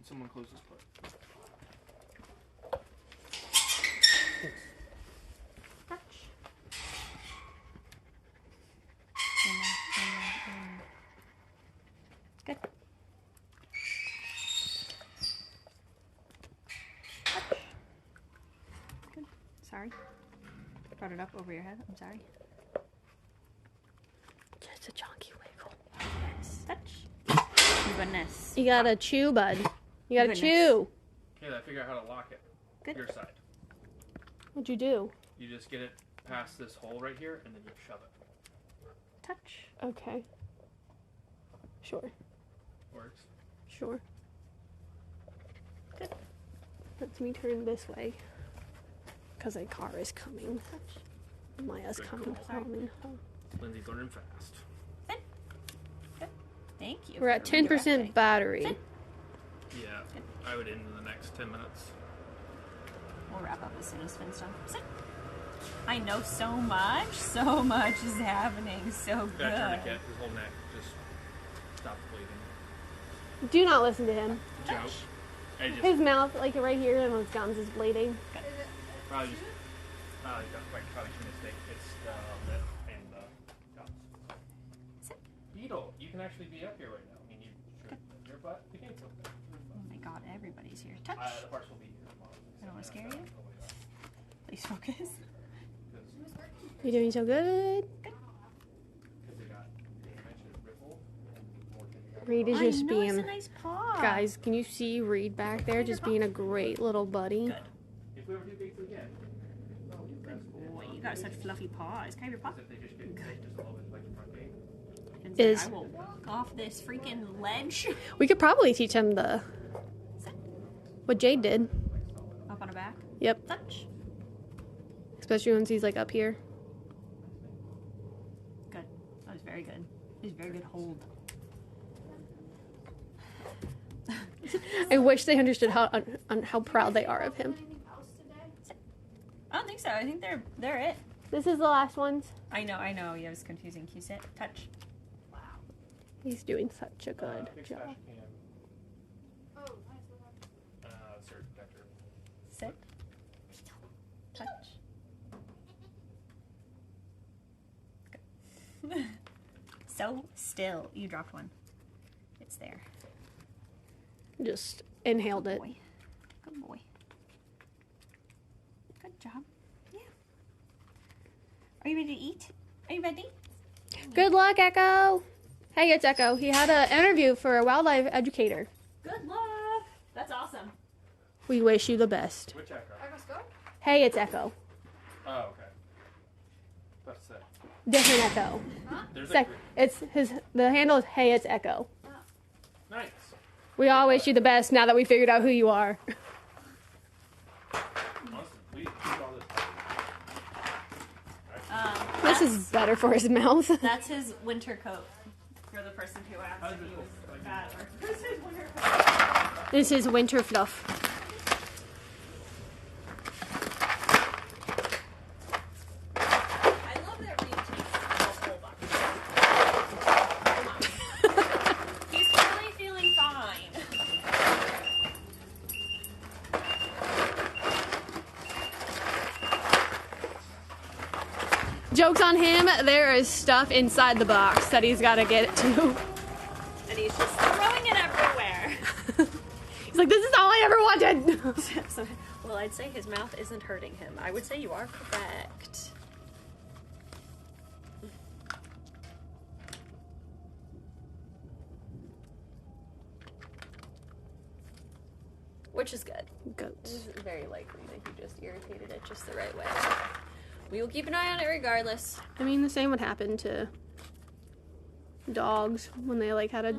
Someone close this part. Touch. Good. Touch. Good. Sorry. Brought it up over your head. I'm sorry. Just a chonky wiggle. Yes. Touch. Goodness. You gotta chew, bud. You gotta Goodness. chew. Kayla, figure out how to lock it. Good. Your side. What'd you do? You just get it past this hole right here, and then you shove it. Touch. Okay. Sure. Works. Sure. Good. Lets me turn this way. Because a car is coming. Maya's Good coming. call. Coming home. Lindsay's learning fast. Sit. Good. Thank you. We're at for your 10% birthday. battery. Sit. Yeah, I would end in the next 10 minutes. We'll wrap up as soon as Finn's done. Sit. I know so much. So much is happening. So good. Got tourniquet. His whole neck just stopped bleeding. Do not listen to him. Joke. I just His mouth, like right here, and his gums is bleeding. probably just probably a mistake. It's the lip and the gums. Beetle, you can actually be up here right now. I mean, you should lift your butt. You can't feel that. Oh my god, everybody's here. Touch. The parts will be here tomorrow. I don't want to scare you. Please focus. You're doing so good. Because they got damage and ripple and more things. Reed is I just know, it's being... a nice paw. Guys, can you see Reed back there just being a great little buddy? Good. If we ever do big food again, Boy, you got such fluffy paws. Can I have your paw? if they just get sick just a little bit like the front gate. Finn's Is- like, I will walk off this freaking ledge. We could probably teach him the what Jade did. Up on a back. Yep. Touch. Especially once he's like up here. Good. That was very good. It was a very good hold. I wish they understood how proud they are of him. I don't think so. I think they're it. This is the last ones. I know. Yeah, it was confusing. Can you sit? Touch. Wow. He's doing such a good job. Oh, nice. Surge protector. Sit. Touch. Good. So still. You dropped one. It's there. Just inhaled it. Boy. Good boy. Good job. Yeah. Are you ready to eat? Are you ready? Good luck, Echo. Hey, it's Echo. He had an interview for a wildlife educator. Good luck. That's awesome. We wish you the best. Which Echo? Echo's go? Hey, it's Echo. Oh, okay. That's it. Different Echo. There's Sec- the handle is Hey, it's Echo. Nice. We all wish you the best now that we figured out who you are. Honestly, please keep all this. This is better for his mouth. That's his winter coat. For the person who asked if he was fat or this is winter coat. This is winter fluff. I love that Reed takes the whole bucket. He's totally feeling fine. Joke's on him, there is stuff inside the box that he's got to get to. And he's just throwing it everywhere. He's like, this is all I ever wanted. Well, I'd say his mouth isn't hurting him. I would say you are correct. Which is good. Goats. It's very likely that he just irritated it just the right way. We will keep an eye on it regardless. I mean, the same would happen to dogs when they like had a...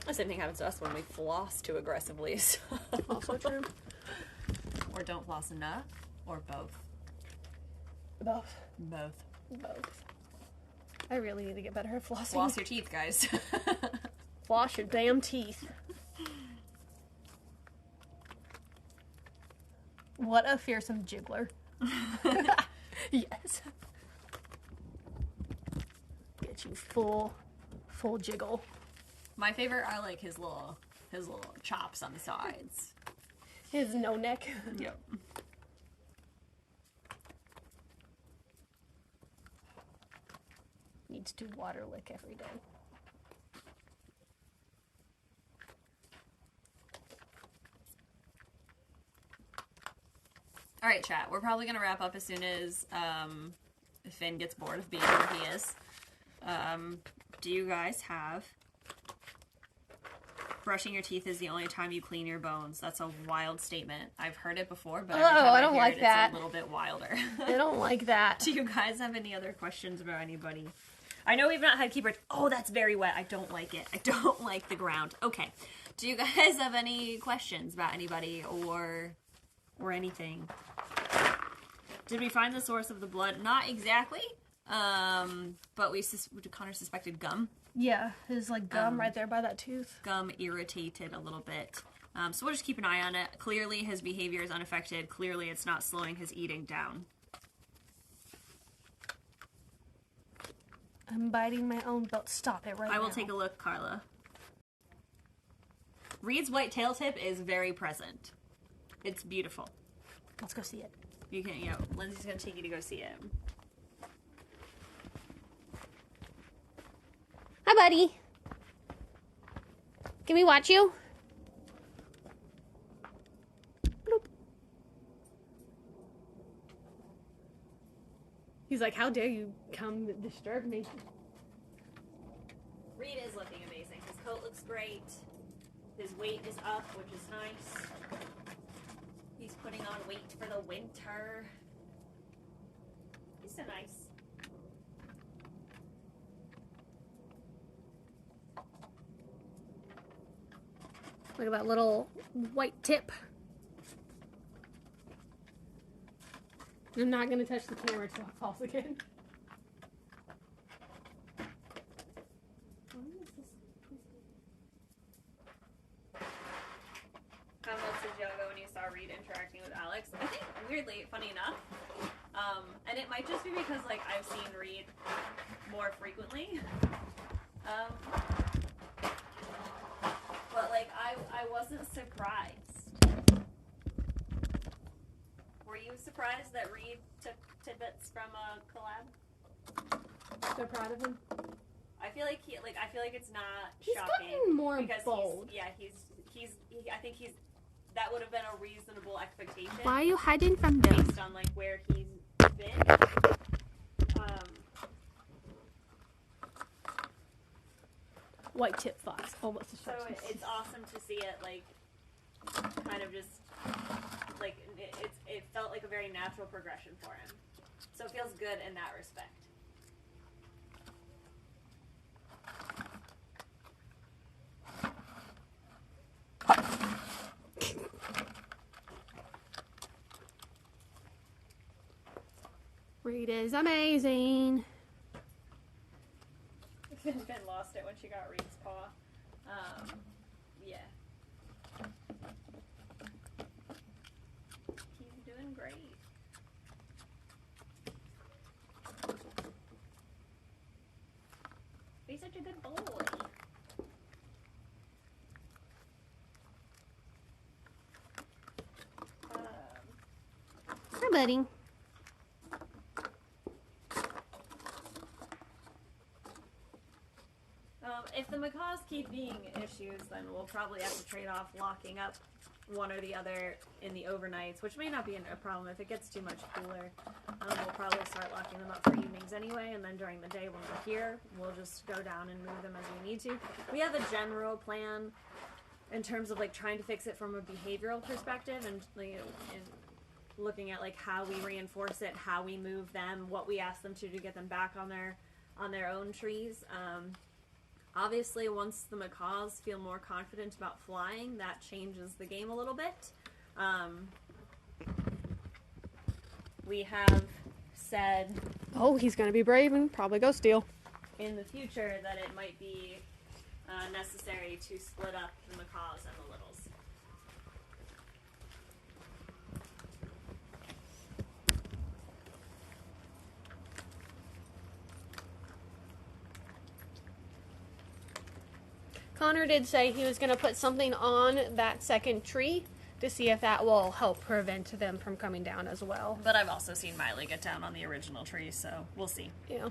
The same thing happens to us when we floss too aggressively. So. Also true. Or don't floss enough, or both. Both. Both. Both. I really need to get better at flossing. Floss your teeth, guys. Floss your damn teeth. What a fearsome jiggler. Yes. Get you full jiggle. My favorite are like his little chops on the sides. His no neck. Yep. Needs to water lick every day. All right, chat. We're probably gonna wrap up as soon as Finn gets bored of being where he is. Do you guys have brushing your teeth is the only time you clean your bones? That's a wild statement. I've heard it before, but every time I don't hear like it, that. It's a little bit wilder. I don't like that. Do you guys have any other questions about anybody? I know we've not had keeper. Oh, that's very wet. I don't like it. I don't like the ground. Okay. Do you guys have any questions about anybody or anything? Did we find the source of the blood? Not exactly. But Connor suspected gum. Yeah, his like gum right there by that tooth. Gum irritated a little bit. So we'll just keep an eye on it. Clearly his behavior is unaffected. Clearly it's not slowing his eating down. I'm biting my own belt. Stop it right now. I will take a look, Carla. Reed's white tail tip is very present. It's beautiful. Let's go see it. You can, Lindsay's gonna take you to go see it. Hi, buddy. Can we watch you? Bloop. He's like, how dare you come disturb me? Reed is looking amazing. His coat looks great. His weight is up, which is nice. He's putting on weight for the winter. He's so nice. Look at that little white tip. I'm not gonna touch the camera till it falls again. How much did y'all go when you saw Reed interacting with Alex? I think, weirdly, funny enough, and it might just be because, like, I've seen Reed more frequently, but, like, I wasn't surprised. Were you surprised that Reed took tidbits from a collab? So proud of him. I feel like it's not He's shocking. gotten more because bold. I think that would have been a reasonable expectation. Why are you hiding from them? Based on like where he's been. White tip fox. Almost a So it's awesome to see it like kind of just like it felt like a very natural progression for him. So it feels good in that respect. Reed is amazing. Finn lost it when she got Reed's paw. Yeah. He's doing great. He's such a good boy. Hi, buddy. If the macaws keep being issues, then we'll probably have to trade off locking up one or the other in the overnights, which may not be a problem. If it gets too much cooler, we'll probably start locking them up for evenings anyway, and then during the day when we're here, we'll just go down and move them as we need to. We have a general plan in terms of like trying to fix it from a behavioral perspective, and you know, and looking at like how we reinforce it, how we move them, what we ask them to get them back on their own trees. Obviously, once the macaws feel more confident about flying, that changes the game a little bit. We have said... Oh, he's going to be brave and probably go steal. In the future, that it might be necessary to split up the macaws and the littles. Connor did say he was going to put something on that second tree to see if that will help prevent them from coming down as well. But I've also seen Miley get down on the original tree, so we'll see. Yeah.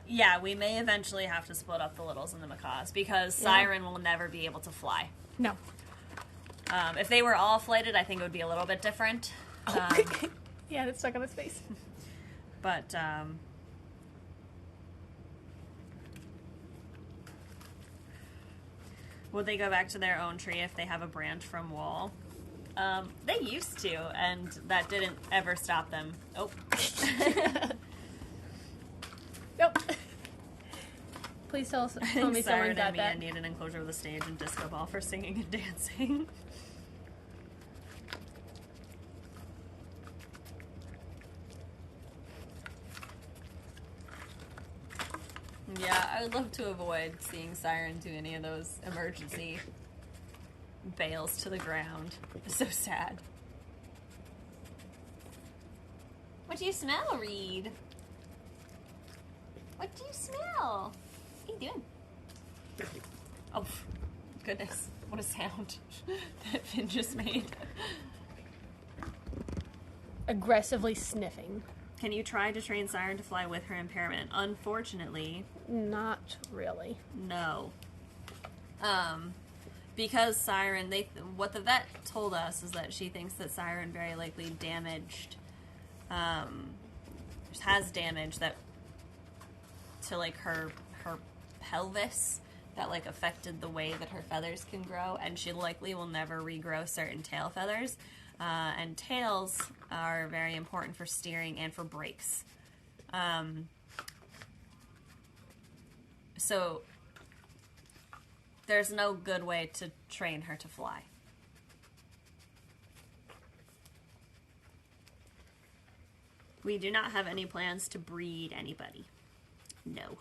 Yeah, we may eventually have to split up the littles and the macaws because Siren will never be able to fly. No. If they were all flighted, I think it would be a little bit different. Yeah, it's stuck on his face. But, would they go back to their own tree if they have a branch from wall? They used to, and that didn't ever stop them. Oh. Nope. Please tell me someone Siren got and Mia that. need an enclosure with a stage and disco ball for singing and dancing. Yeah, I would love to avoid seeing Siren do any of those emergency bales to the ground. It's so sad. What do you smell, Reed? What do you smell? What are you doing? Oh, goodness. What a sound that Finn just made. Aggressively sniffing. Can you try to train Siren to fly with her impairment? Unfortunately, Not really. no. Because Siren, what the vet told us is that she thinks that Siren very likely damaged, has damage that to like her pelvis that like affected the way that her feathers can grow, and she likely will never regrow certain tail feathers. And tails are very important for steering and for brakes. So there's no good way to train her to fly. We do not have any plans to breed anybody. No.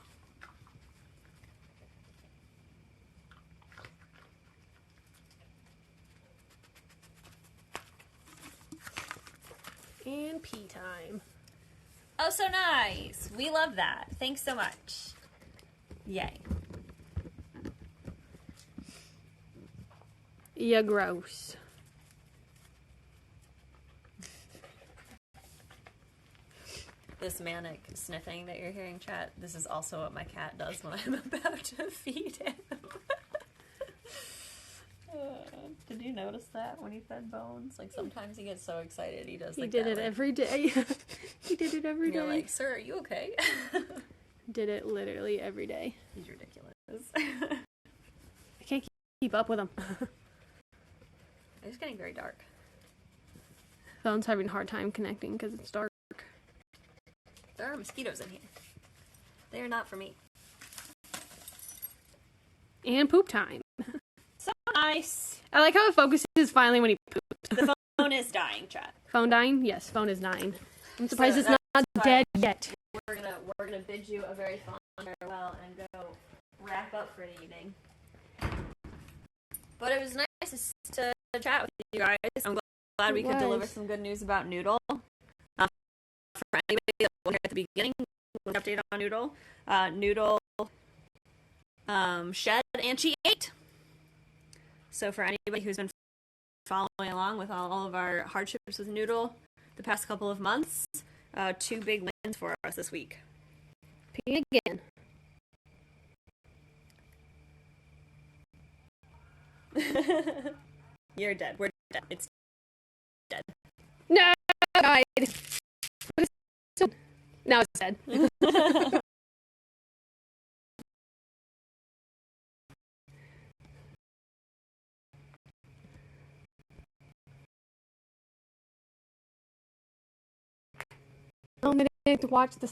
And pee time. Oh, so nice. We love that. Thanks so much. Yay. Yeah, gross. This manic sniffing that you're hearing, chat, this is also what my cat does when I'm about to feed him. Did you notice that when he fed Bones? Like, sometimes he gets so excited he does He like did that, it like, every day. He did it every and you're day. like, sir, are you okay? Did it literally every day. He's ridiculous. I can't keep up with him. It's getting very dark. Phone's having a hard time connecting because it's dark. There are mosquitoes in here. They are not for me. And poop time. So nice. I like how it focuses finally when he poops. The phone is dying, chat. Phone dying? Yes, phone is dying. I'm surprised So it's not that's dead yet. We're gonna bid you a very fond farewell and go wrap up for the evening. But it was nice to chat with you guys. I'm glad we could deliver some good news about Noodle. For anybody that was here at the beginning, an update on Noodle. Noodle shed and she ate. So for anybody who's been following along with all of our hardships with Noodle the past couple of months, 2 big wins for us this week. Peeing again. You're dead. We're dead. It's dead. No, it died. What is so? Now it's dead. I'm gonna to watch the